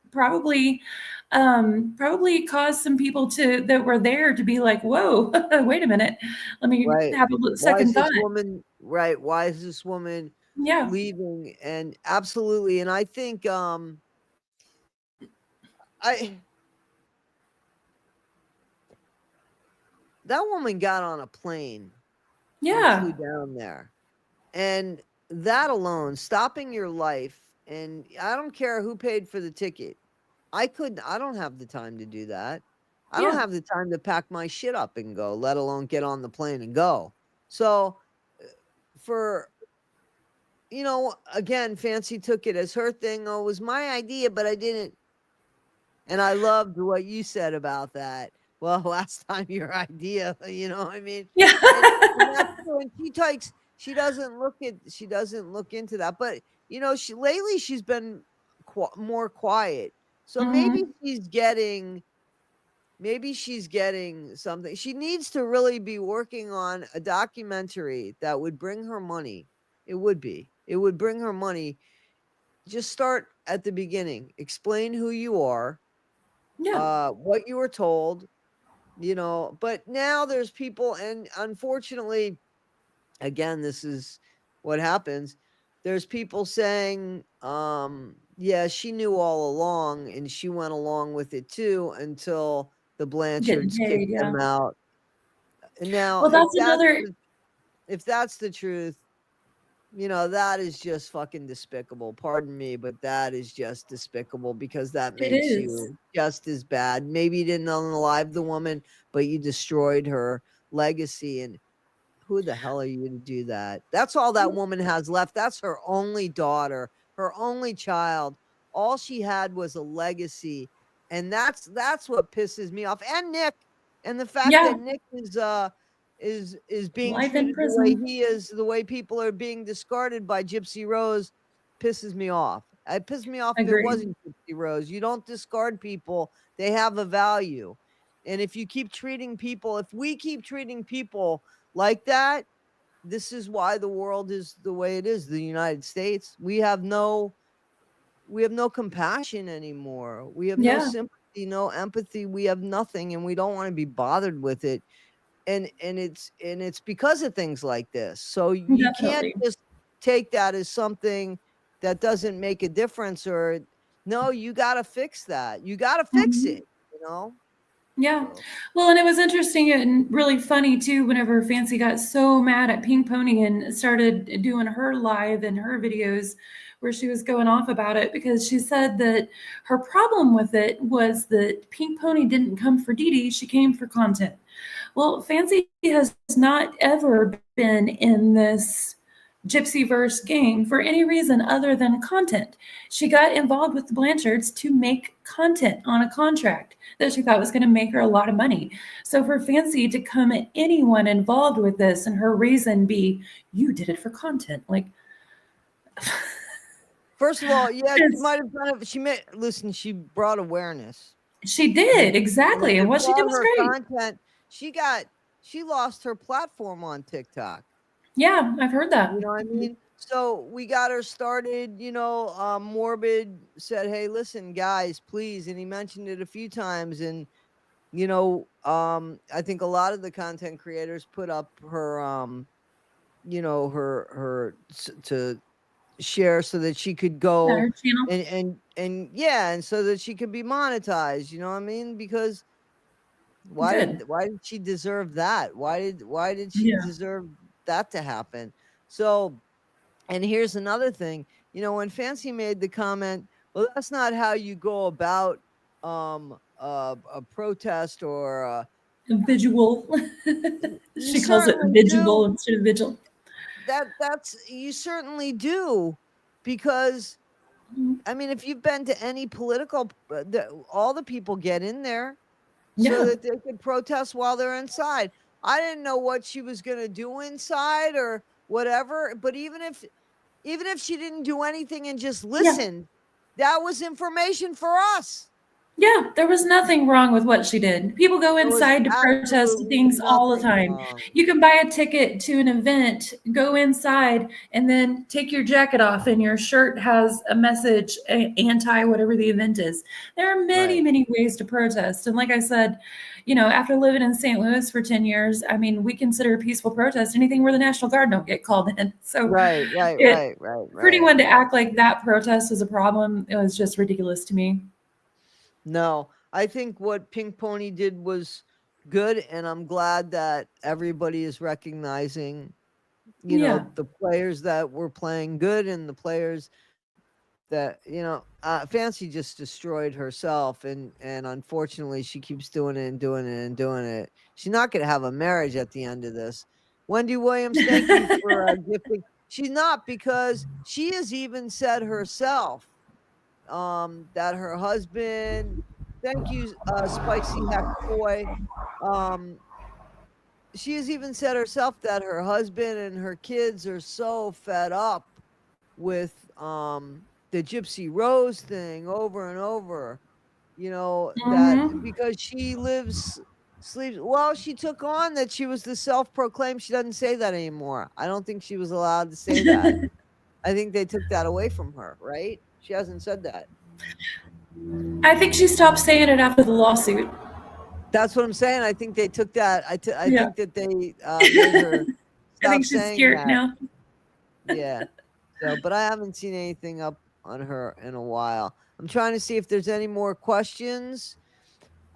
probably probably caused some people that were there to be like, whoa, wait a minute. Let me Right. have a Why is second this thought. woman right? Why is this woman Yeah. leaving? And absolutely. And I think I that woman got on a plane and flew Yeah. down there. And that alone, stopping your life, and I don't care who paid for the ticket. I don't have the time to do that. I don't Yeah. have the time to pack my shit up and go, let alone get on the plane and go. So for again, Fancy took it as her thing. Oh, it was my idea, but I didn't. And I loved what you said about that. Well, last time your idea, you know what I mean? Yeah. And that's true. And she doesn't look into that. But lately she's been more quiet. So Mhm. maybe she's getting something. She needs to really be working on a documentary that would bring her money. It would bring her money. Just start at the beginning. Explain who you are, Yeah. what you were told, but now there's people, and unfortunately, again, this is what happens. There's people saying, yeah, she knew all along and she went along with it too until the Getting Blanchards paid. kicked Yeah. them out. And now, Well, that's another. if that's the truth, that is just fucking despicable. Pardon me, but that is just despicable because that It makes is. you just as bad. Maybe you didn't unalive the woman, but you destroyed her legacy. And who the hell are you to do that? That's all that woman has left. That's her only daughter, her only child. All she had was a legacy. And that's what pisses me off. And Nick, and the fact Yeah. that Nick is being Life in treated the way prison. he is, the way people are being discarded by Gypsy Rose pisses me off. It pissed me off if it Agreed. wasn't Gypsy Rose. You don't discard people. They have a value. And if we keep treating people like that, this is why the world is the way it is, the United States. We have no compassion anymore. We have no Yeah. sympathy, no empathy. We have nothing, and we don't want to be bothered with it. And it's because of things like this. So you can't Definitely. just take that as something that doesn't make a difference, or no, you got to fix that. You got to fix Mhm. it. Yeah. So, Well, and it was interesting and really funny too whenever Fancy got so mad at Pink Pony and started doing her live and her videos where she was going off about it because she said that her problem with it was that Pink Pony didn't come for Dee Dee, she came for content. Well, Fancy has not ever been in this Gypsyverse game for any reason other than content. She got involved with the Blanchards to make content on a contract that she thought was going to make her a lot of money. So for Fancy to come at anyone involved with this and her reason be, you did it for content, like first of all, yeah, she it's, might have done it. Listen, she brought awareness. she And did and exactly, and and what for she did all was her great. content, she lost her platform on TikTok. Yeah, I've heard that. You know what I mean? So we got her started, Morbid said, "Hey, listen, guys, please," and he mentioned it a few times. And I think a lot of the content creators put up her to share so that she could At go her channel. and yeah, and so that she could be monetized, you know what I mean? Because Good. why did she deserve that? Why did she Yeah. deserve that to happen? So, and here's another thing, when Fancy made the comment, well, that's not how you go about a protest or Visual. you She calls it certainly visual do. instead of vigil. That's you certainly do, because Mhm. I mean, if you've been to any political, all the people get in there so Yeah. that they could protest while they're inside. I didn't know what she was going to do inside or whatever, but even if she didn't do anything and just Yeah. listened, that was information for us. Yeah, there was nothing wrong with what she did. People go There was inside to protest absolutely things all the nothing time. wrong. You can buy a ticket to an event, go inside, and then take your jacket off, and your shirt has a message anti whatever the event is. There are many, Right. many ways to protest. And like I said, after living in St. Louis for 10 years, I mean, we consider a peaceful protest anything where the National Guard don't get called in. So Right, it for right. anyone to act like that protest was a problem, it was just ridiculous to me. No, I think what Pink Pony did was good, and I'm glad that everybody is recognizing, Yeah. the players that were playing good and the players that, Fancy just destroyed herself, and unfortunately she keeps doing it and doing it and doing it. She's not going to have a marriage at the end of this. Wendy Williams, thank you for gifting. She's not, because she has even said herself that her husband, thank you, Spicy Heck Boy. Um, she has even said herself that her husband and her kids are so fed up with the Gypsy Rose thing over and over, that Mhm. because she sleeps well, she took on that she was the self-proclaimed, she doesn't say that anymore. I don't think she was allowed to say that. I think they took that away from her, right? She hasn't said that. I think she stopped saying it after the lawsuit. That's what I'm saying. I think they took that. I Yeah. think that they made her I stop think she's saying scared that. now. Yeah. So, but I haven't seen anything up on her in a while. I'm trying to see if there's any more questions.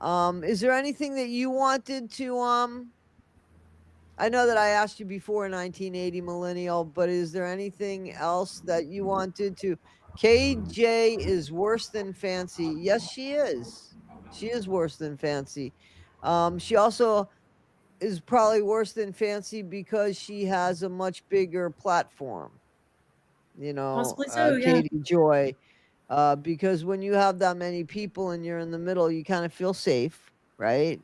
Is there anything that you wanted to I know that I asked you before 1980 Millennial, but is there anything else that you wanted to KJ is worse than Fancy. Yes, she is. She is worse than Fancy. She also is probably worse than Fancy because she has a much bigger platform, Possibly so, yeah. Katie Joy. Because when you have that many people and you're in the middle, you kind of feel safe, right?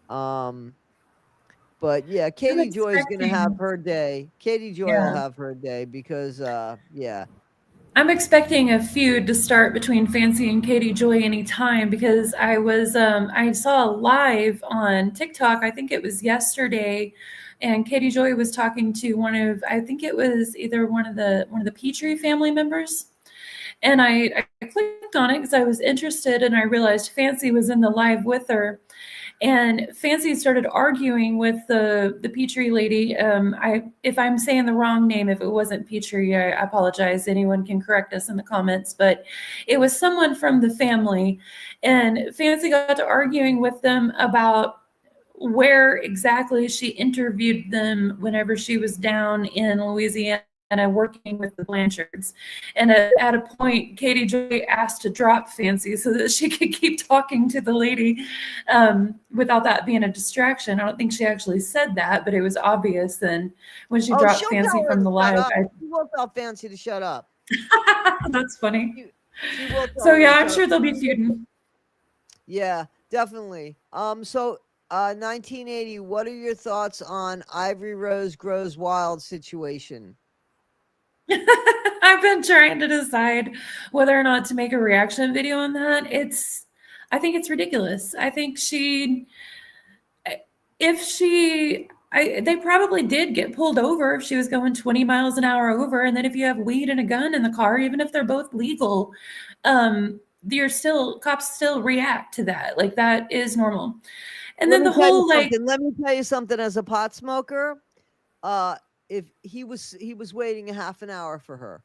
Um, but yeah, I'm Katie Joy is gonna have expecting her day. Katie Joy will yeah. have her day because yeah. I'm expecting a feud to start between Fancy and Katie Joy anytime because I saw live on TikTok, I think it was yesterday, and Katie Joy was talking to I think it was either one of the Petrie family members. And I clicked on it because I was interested and I realized Fancy was in the live with her. And Fancy started arguing with the Petrie lady. If I'm saying the wrong name, if it wasn't Petrie, I apologize. Anyone can correct us in the comments, but it was someone from the family. And Fancy got to arguing with them about where exactly she interviewed them whenever she was down in Louisiana working with the Blanchards. And at a point, Katie Joy asked to drop Fancy so that she could keep talking to the lady without that being a distraction. I don't think she actually said that, but it was obvious then when she Oh, dropped she'll Fancy tell her from to the shut live. up. She will tell Fancy to shut up. That's funny. She will tell So her yeah, to I'm shut up. sure they'll be feuding. Yeah, definitely. So 1980, what are your thoughts on Ivory Rose Grows Wild situation? I've been trying to decide whether or not to make a reaction video on that. I think it's ridiculous. I think they probably did get pulled over if she was going 20 miles an hour over. And then if you have weed and a gun in the car, even if they're both legal, cops still react to that. Like that is normal. And Let then me the tell you whole like, something. Let me tell you something as a pot smoker. If he was waiting a half an hour for her.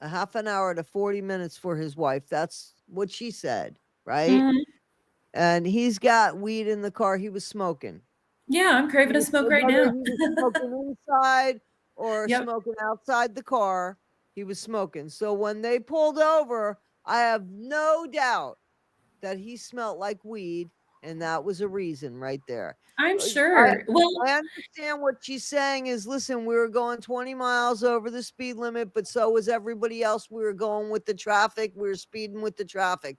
A half an hour to 40 minutes for his wife. That's what she said, right? mhm, And he's got weed in the car. He was smoking. yeah, I'm craving a smoke right Whether now. he was smoking inside or Yep. smoking outside the car. He was smoking. So when they pulled over, I have no doubt that he smelled like weed, and that was a reason right there. I'm Uh, sure. Well, I understand what she's saying is, listen, we were going 20 miles over the speed limit, but so was everybody else. We were going with the traffic. We were speeding with the traffic.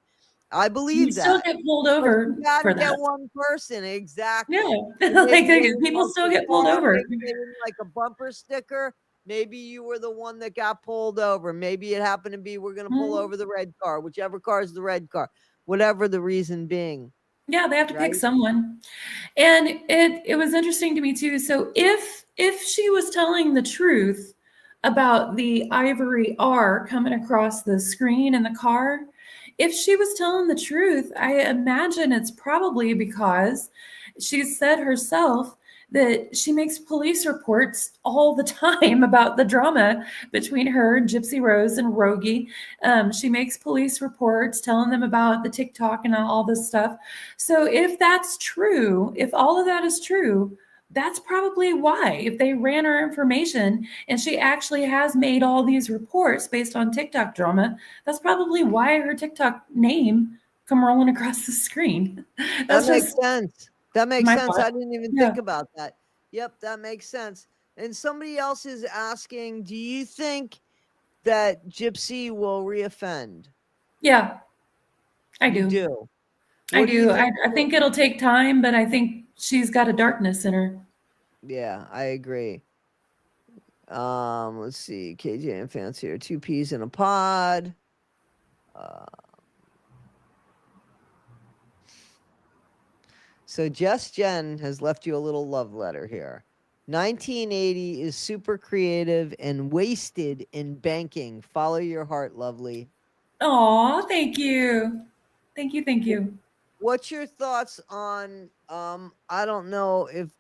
I you believe still that. get pulled But over you got to for get that. one person, Yeah. exactly. And Like maybe they didn't people like still your get pulled car, over. maybe they didn't like a bumper sticker. Maybe you were the one that got pulled over. Maybe it happened to be we're going to pull Mhm. over the red car, whichever car is the red car, whatever the reason being, Yeah, they have to pick right? someone. And it was interesting to me too. So if she was telling the truth about the Ivory R coming across the screen in the car, if she was telling the truth, I imagine it's probably because she said herself that she makes police reports all the time about the drama between her, Gypsy Rose, and Rogie. She makes police reports telling them about the TikTok and all this stuff. So if that's true, if all of that is true, that's probably why. If they ran her information and she actually has made all these reports based on TikTok drama, that's probably why her TikTok name come rolling across the screen. That That's makes just sense. That makes my sense. thought. I didn't even Yeah. think about that. Yep, that makes sense. And somebody else is asking, do you think that Gypsy will reoffend? Yeah, I You do. do. I What do you do. think? I think it'll take time, but I think she's got a darkness in her. Yeah, I agree. Let's see. KJ and Fans here. 2 peas in a pod. So Jess Jen has left you a little love letter here. 1980 is super creative and wasted in banking. Follow your heart, lovely. Oh, thank you. Thank you. Thank you. What's your thoughts on I don't know if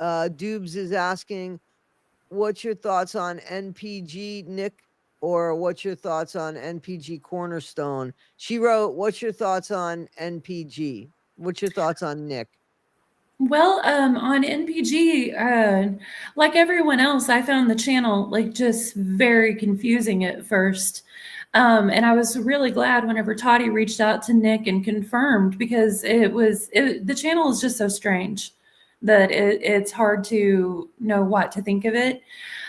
Dubes is asking, what's your thoughts on NPG Nick, or what's your thoughts on NPG Cornerstone? She wrote, what's your thoughts on NPG? What's your thoughts on Nick? Well, on NPG, like everyone else, I found the channel like just very confusing at first. And I was really glad whenever Toddy reached out to Nick and confirmed, because the channel is just so strange that it's hard to know what to think of it.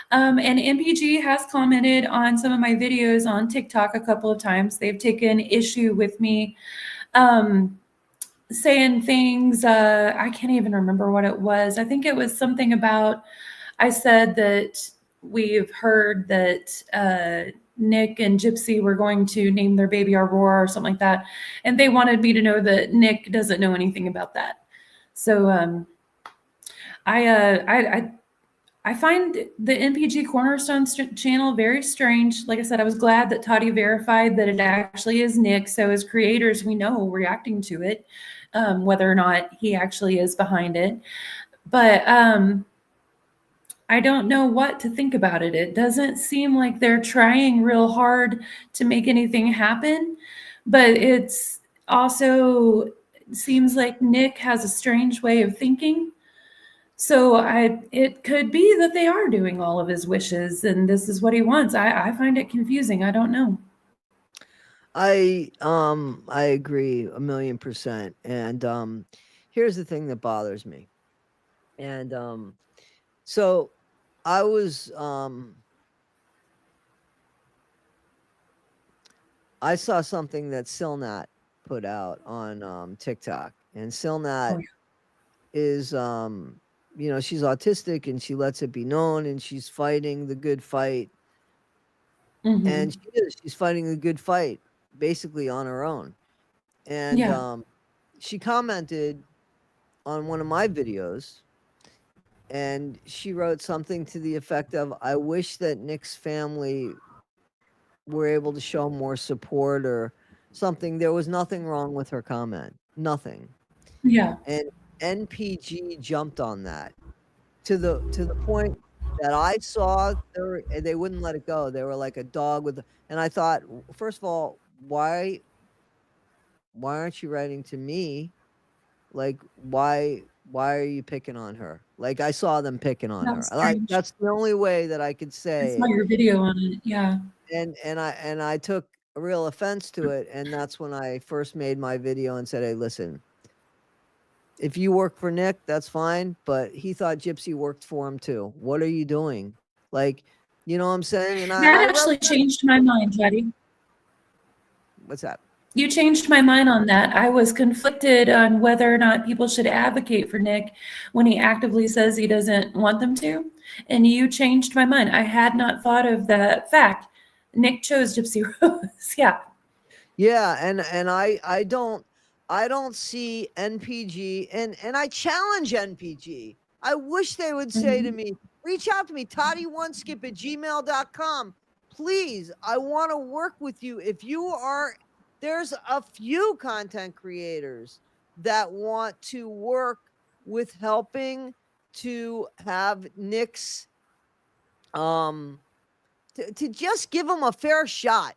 And NPG has commented on some of my videos on TikTok a couple of times. They've taken issue with me. Saying things, I can't even remember what it was. I think it was something about, I said that we've heard that Nick and Gypsy were going to name their baby Aurora or something like that, and they wanted me to know that Nick doesn't know anything about that. So I find the NPG Cornerstone channel very strange. Like I said, I was glad that Toddy verified that it actually is Nick. So as creators, we know reacting to it, whether or not he actually is behind it. But I don't know what to think about it. It doesn't seem like they're trying real hard to make anything happen. But it's also seems like Nick has a strange way of thinking. So it could be that they are doing all of his wishes and this is what he wants. I find it confusing. I don't know. I agree 1,000,000%. And here's the thing that bothers me. And so I was I saw something that Silnat put out on TikTok. And Silnat Oh, yeah. is you know, she's autistic and she lets it be known, and she's fighting the good fight. And Mm-hmm. she's fighting the good fight basically on her own. And Yeah. she commented on one of my videos, and she wrote something to the effect of, I wish that Nick's family were able to show more support or something. There was nothing wrong with her comment. Nothing. Yeah. And NPG jumped on that to the point that I saw they wouldn't let it go. They were like a dog with, and I thought, first of all, why aren't you writing to me? Like, why Why are you picking on her? Like, I saw them picking on her. That's strange. That's the only way that I could I say saw it. your video on it. Yeah. And I took a real offense to it, and that's when I first made my video and said, "Hey, listen, if you work for Nick, that's fine, but he thought Gypsy worked for him too. What are you doing?" Like, you know what I'm saying? And That I actually wrote, changed my mind, Jody. what's that? You changed my mind on that. I was conflicted on whether or not people should advocate for Nick when he actively says he doesn't want them to. And you changed my mind. I had not thought of the fact Nick chose Gypsy Rose. Yeah. Yeah, and I don't see NPG, and I challenge NPG. I wish they would say to Mhm. me, reach out to me, toddy1skip@gmail.com. Please, I want to work with you. If you are, there's a few content creators that want to work with helping to have Nick's to just give him a fair shot.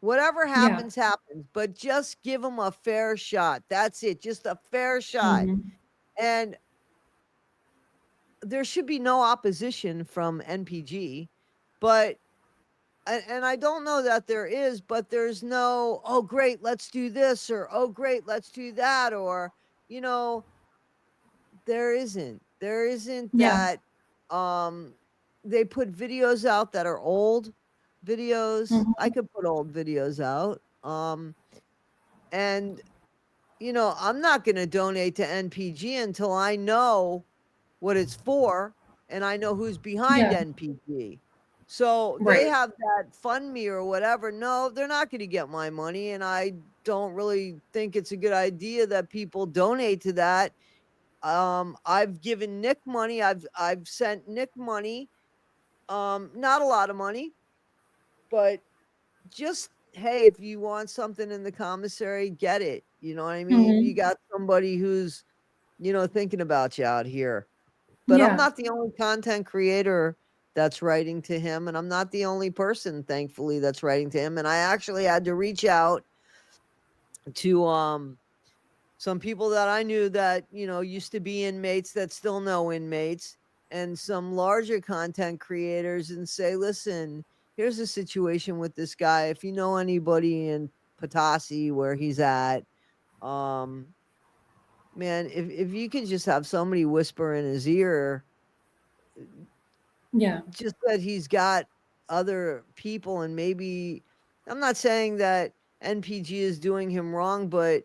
Whatever Yeah. happens, happens, but just give them a fair shot. That's it. Just a fair shot. Mhm. And there should be no opposition from NPG, but and I don't know that there is, but there's no, oh great, let's do this, or oh great, let's do that, or you know, there isn't. There isn't Yeah. that they put videos out that are old videos. I Mhm. could put old videos out. And you know, I'm not going to donate to NPG until I know what it's for and I know who's behind Yeah. NPG. So they Right. have that fund me or whatever. No, they're not going to get my money. And I don't really think it's a good idea that people donate to that. I've given Nick money. I've sent Nick money. Not a lot of money, but just, hey, if you want something in the commissary, get it. You know what I mean? You Mhm. got somebody who's, you know, thinking about you out here. But I'm Yeah. not the only content creator that's writing to him, and I'm not the only person, thankfully, that's writing to him. And I actually had to reach out to some people that I knew that, you know, used to be inmates that still know inmates, and some larger content creators, and say, listen, here's the situation with this guy. If you know anybody in Potosi where he's at, um, man, if you can just have somebody whisper in his ear, Yeah. just that he's got other people, and maybe I'm not saying that NPG is doing him wrong, but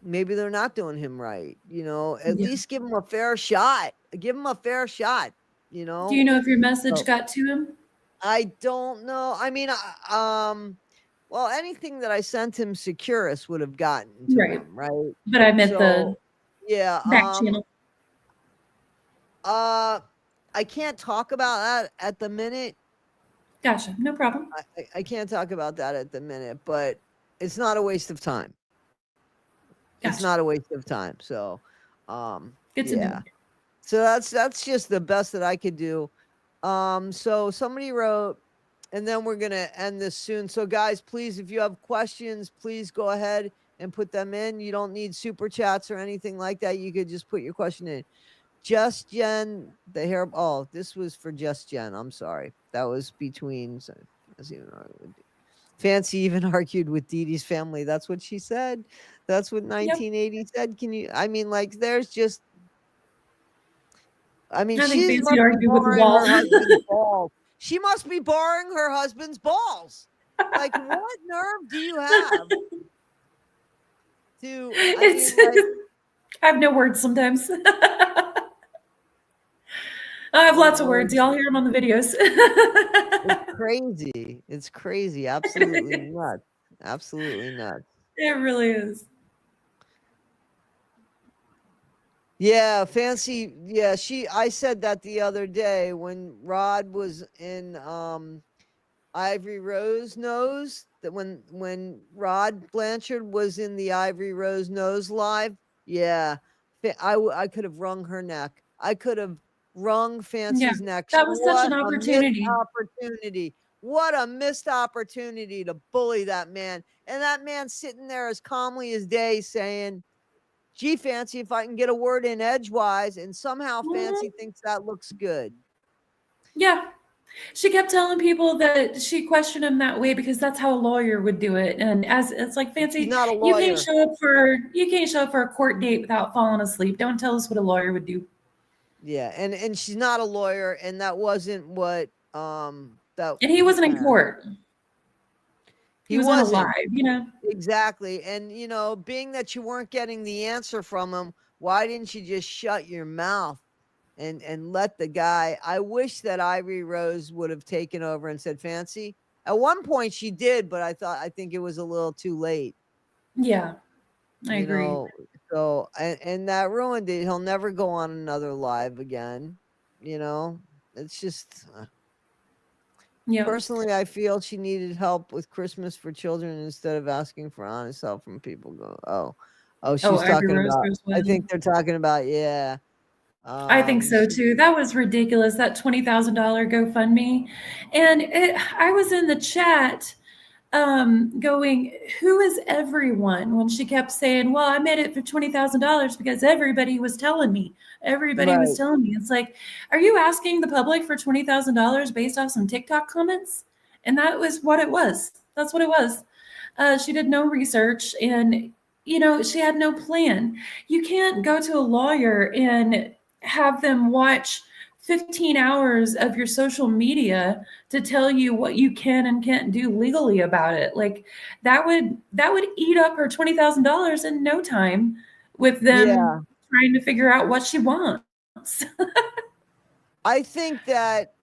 maybe they're not doing him right. You know, at Yeah. least give him a fair shot. Give him a fair shot, you Do you know? know if your message So got to him? I don't know. I mean, well, anything that I sent him Securus would have gotten to Right. him, right? But I meant the So yeah, back channel. uh I can't talk about that at the minute. Gotcha. No problem. I can't talk about that at the minute, but it's not a waste of time. It's Gotcha. not a waste of time. So, Good to know. yeah. So that's just the best that I could do. So somebody wrote, and then we're gonna end this soon. So guys, please, if you have questions, please go ahead and put them in. You don't need super chats or anything like that. You could just put your question in. Just Jen, the hair. Oh, this was for Just Jen. I'm sorry. That was between. So, Fancy even argued with Dee Dee's family. That's what she said. That's what Yep. 1980 said. Can you? I mean, like, there's just. I mean, I think she Fancy must be argued with the borrowing wall. her husband's balls. She must be borrowing her husband's balls. Like, what nerve do you have to? I It's mean, like, I have no words sometimes. I have my lots of lord, words. Y'all hear them on the videos. it's crazy. It's crazy. Absolutely nuts. Absolutely nuts. It really is. Yeah, Fancy. Yeah, I said that the other day when Rod was in Ivory Rose nose, that when Rod Blanchard was in the Ivory Rose nose live. Yeah, I could have wrung her neck. I could have wrung Yeah, Fancy's neck. that was such What an a missed opportunity. opportunity. What a missed opportunity to bully that man. And that man sitting there as calmly as day saying, gee, Fancy, if I can get a word in edgewise, and somehow Fancy Mhm. thinks that looks good. Yeah. She kept telling people that she questioned him that way because that's how a lawyer would do it. And as it's like, She's Fancy, not a you can't lawyer. show up for a court date without falling asleep. Don't tell us what a lawyer would do. Yeah, and she's not a lawyer, and that wasn't what that And he wasn't in court. He he was wasn't. unalive, you know? Exactly. And being that you weren't getting the answer from him, why didn't you just shut your mouth and let the guy? I wish that Ivory Rose would have taken over and said, Fancy. At one point she did, but I think it was a little too late. Yeah, I You agree. know, so and that ruined it. He'll never go on another live again. It's just Yep. personally, I feel she needed help with Christmas for children instead of asking for honest help from people. Oh, Oh, she's Ivory talking Rose about. goes I well. think they're talking about, yeah. I think so She, too. That was ridiculous. That $20,000 GoFundMe, and I was in the chat going, "Who is everyone?" When she kept saying, "Well, I made it for $20,000 because everybody was telling me. Everybody was right. telling me." It's like, are you asking the public for $20,000 based off some TikTok comments? And that was what it was. That's what it was. She did no research, and she had no plan. You can't go to a lawyer and have them watch 15 hours of your social media to tell you what you can and can't do legally about it. Like that would eat up her $20,000 in no time with Yeah. them trying to figure out what she wants. I think that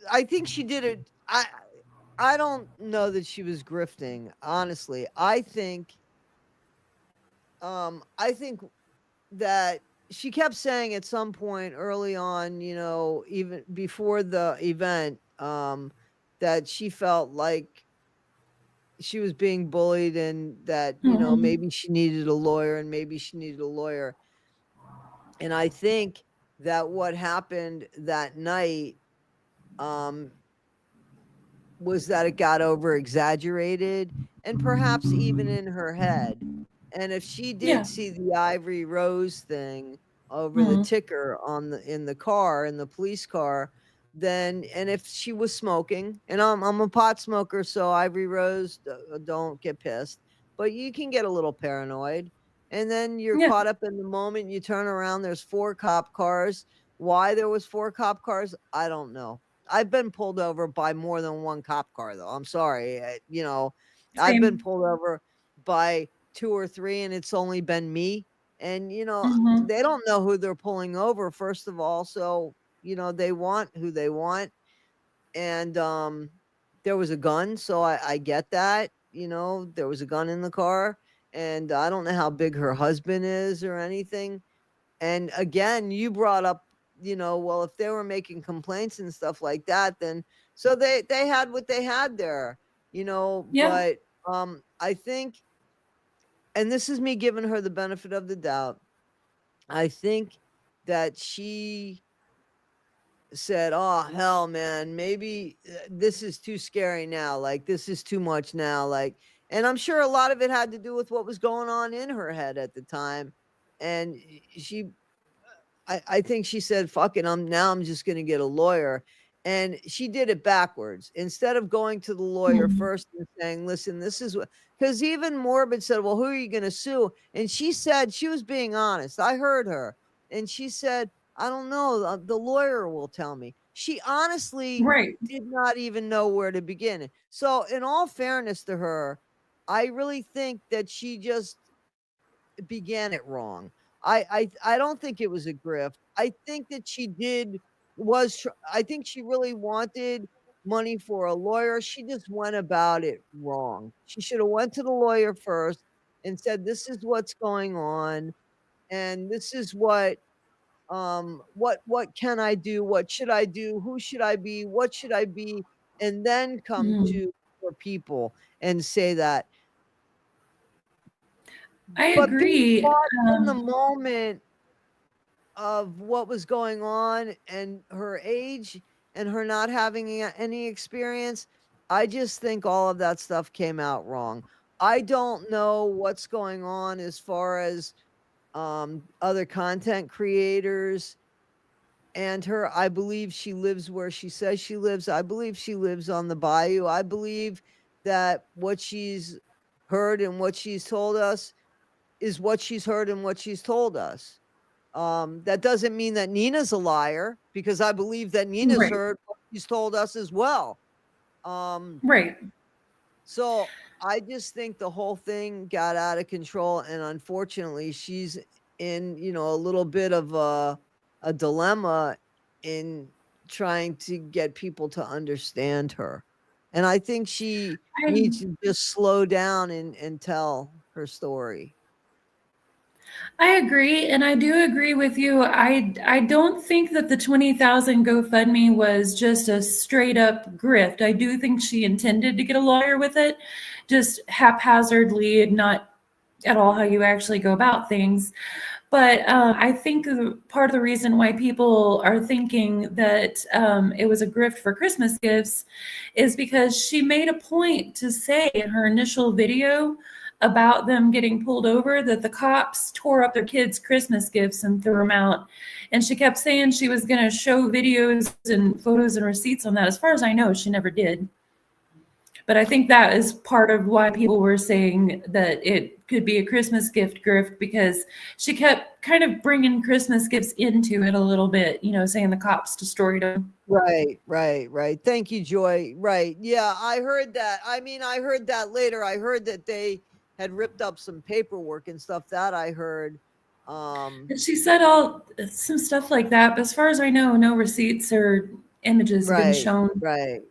I think she did it. I don't know that she was grifting, honestly. I think that she kept saying at some point early on, even before the event, that she felt like she was being bullied and that, Mhm. maybe she needed a lawyer and maybe she needed a lawyer. And I think that what happened that night, um, was that it got over exaggerated and perhaps even in her head. And if she did Yeah. see the Ivory Rose thing over the Mhm. ticker in the car, in the police car, then and if she was smoking, and I'm a pot smoker, so Ivory Rose, don't get pissed, but you can get a little paranoid. And then you're Yeah. caught up in the moment, you turn around, there's 4 cop cars. Why there was 4 cop cars, I don't know. I've been pulled over by more than 1 cop car, though. I'm sorry. I've been Same. pulled over by 2 or 3, and it's only been me. And, Mhm. they don't know who they're pulling over, first of all. So, they want who they want. And there was a gun. So I get that. There was a gun in the car. And I don't know how big her husband is or anything. And again, you brought up, well, if they were making complaints and stuff like that, then so they had what they had there, Yeah. but I think, and this is me giving her the benefit of the doubt, I think that she said, "Oh hell, man, maybe this is too scary now. Like this is too much now." Like, and I'm sure a lot of it had to do with what was going on in her head at the time, and she I think she said, "Fuck it, I'm just gonna get a lawyer." And she did it backwards. Instead of going to the lawyer Mhm. first and saying, "Listen, this is what," because even Morbid said, "Well, who are you gonna sue?" And she said she was being honest. I heard her. And she said, "I don't know. The lawyer will tell me." She honestly Right. did not even know where to begin. So, in all fairness to her, I really think that she just began it wrong. I don't think it was a grift. I think that she did I think she really wanted money for a lawyer. She just went about it wrong. She should have went to the lawyer first and said, "This is what's going on, and this is what can I do? What should I do? Who should I be? What should I be?" And then come Mhm. to your people and say that. I But being agree. caught in the Um, moment of what was going on and her age and her not having any experience, I just think all of that stuff came out wrong. I don't know what's going on as far as other content creators, and her. I believe she lives where she says she lives. I believe she lives on the bayou. I believe that what she's heard and what she's told us is what she's heard and what she's told us. That doesn't mean that Nina's a liar, because I believe that Nina's Right. heard what she's told us as well. Right. So I just think the whole thing got out of control, and unfortunately, she's in, a little bit of a dilemma in trying to get people to understand her. And I think she needs to just slow down and tell her story. I agree, and I do agree with you. I don't think that the 20,000 GoFundMe was just a straight up grift. I do think she intended to get a lawyer with it, just haphazardly, and not at all how you actually go about things. But I think part of the reason why people are thinking that it was a grift for Christmas gifts is because she made a point to say in her initial video about them getting pulled over that the cops tore up their kids' Christmas gifts and threw them out. And she kept saying she was going to show videos and photos and receipts on that. As far as I know, she never did. But I think that is part of why people were saying that it could be a Christmas gift grift, because she kept kind of bringing Christmas gifts into it a little bit, saying the cops destroyed them. Right. Thank you, Joy. Right. Yeah, I heard that. I mean, I heard that later. I heard that they had ripped up some paperwork and stuff. That I heard. And she said some stuff like that, but as far as I know, no receipts or images have been shown. Right.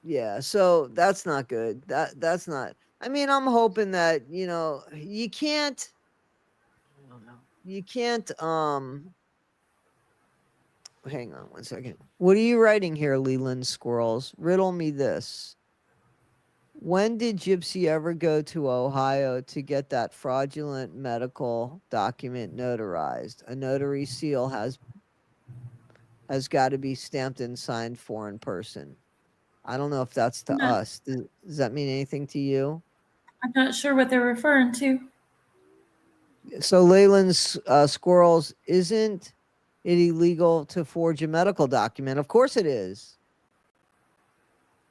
Yeah. So that's not good. That's not. I mean, I'm hoping that, you can't. I don't know. You can't. Hang on one second. What are you writing here, Leland Squirrels? Riddle me this. When did Gypsy ever go to Ohio to get that fraudulent medical document notarized? A notary seal has got to be stamped and signed for in person. I don't know if that's to us. Does that mean anything to you? I'm not sure what they're referring to. So Leyland's Squirrels, isn't it illegal to forge a medical document? Of course it is.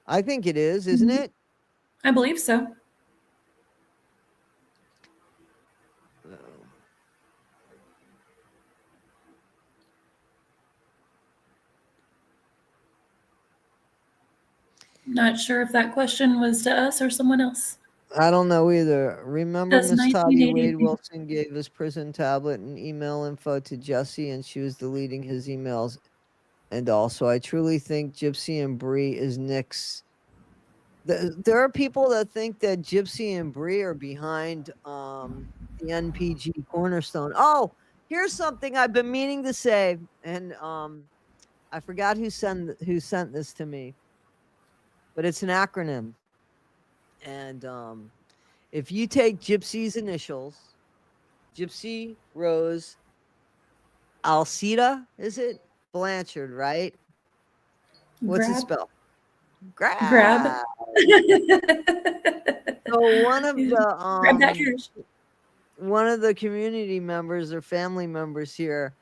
I think it is, isn't it? I believe so. Not sure if that question was to us or someone else. I don't know either. Remember, That's Miss Toddy Wade 1980. Wilson gave his prison tablet and email info to Jesse, and she was deleting his emails. And also, I truly think Gypsy and Bree is Nick's. There are people that think that Gypsy and Bree are behind the NPG Cornerstone. Oh, here's something I've been meaning to say, and I forgot who sent this to me, but it's an acronym. And if you take Gypsy's initials, Gypsy Rose Alcida, is it? Blanchard, right? What's it spelled? Grab. So one of Grab that cash. One of the community members or family members here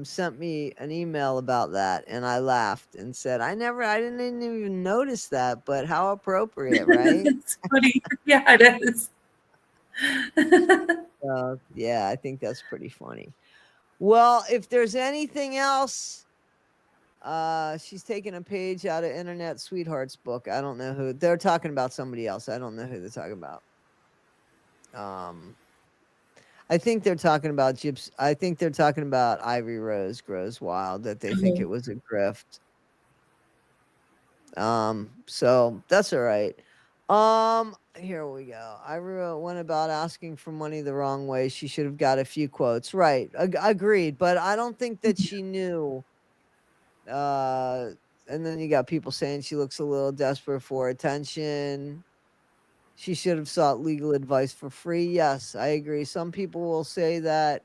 sent me an email about that, and I laughed and said, I didn't even notice that, but how appropriate, right? It's funny. Yeah, it is. Yeah, I think that's pretty funny. Well, if there's anything else, she's taking a page out of Internet Sweetheart's book. I don't know who they're talking about. Somebody else. I don't know who they're talking about. I think they're talking about Gypsy. I think they're talking about Ivory Rose Grows Wild, that they think it was a grift. So that's all right. Here we go. I went about asking for money the wrong way. She should have got a few quotes. Right. Agreed. But I don't think that she knew. And then you got people saying she looks a little desperate for attention. She should have sought legal advice for free. Yes, I agree. Some people will say that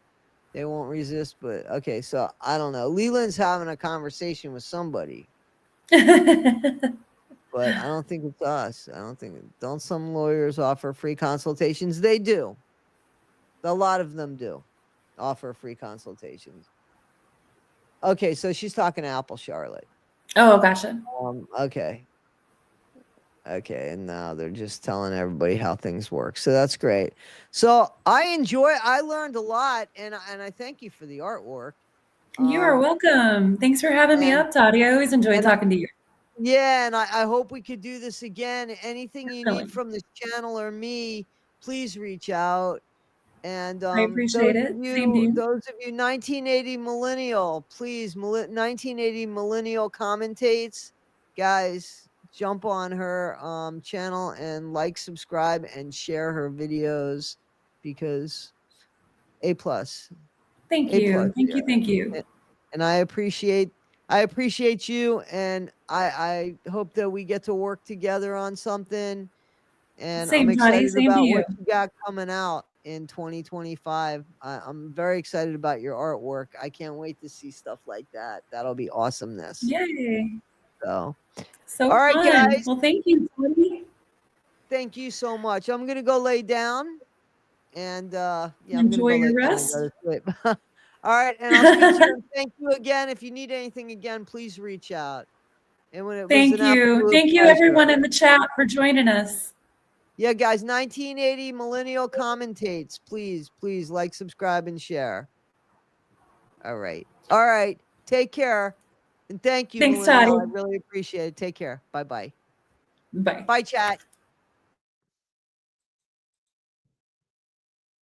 they won't resist, but okay, so I don't know. Leland's having a conversation with somebody. But I don't think it's us. Don't some lawyers offer free consultations? They do. A lot of them do offer free consultations. Okay, so she's talking to Apple Charlotte. Oh, gotcha. Okay. Okay, and now they're just telling everybody how things work. So that's great. So I learned a lot, and I thank you for the artwork. You are welcome. Thanks for having me up, Toddy. I always enjoy talking to you. Yeah, and I hope we could do this again. Anything you Definitely. need from this channel or me, please reach out. And I appreciate it. Same to you. Those of you 1980 Millennial, please, 1980 Millennial Commentates, guys, jump on her channel and like, subscribe, and share her videos, because A+. Thank A+. you. Thank you. Thank you. And I appreciate you, and I hope that we get to work together on something. And Same, I'm excited Toddy. Same about to you. what you got coming out in 2025. I'm very excited about your artwork. I can't wait to see stuff like that. That'll be awesomeness. Yay. So So all right, fun. guys. Well, thank you, Toddy. Thank you so much. I'm gonna go lay down, and yeah, I'm Enjoy gonna go your lay down and rest. go to sleep. All right, and I'll speak to you. And thank you again. If you need anything again, please reach out. And when it was Thank an you. absolute Thank you, pleasure. everyone in the chat, for joining us. Yeah, guys, 1980 Millennial Commentates. Please, please like, subscribe, and share. All right. All right. Take care. And thank you, Thanks, Millennial. Toddy. I really appreciate it. Take care. Bye-bye. Bye. Bye, chat.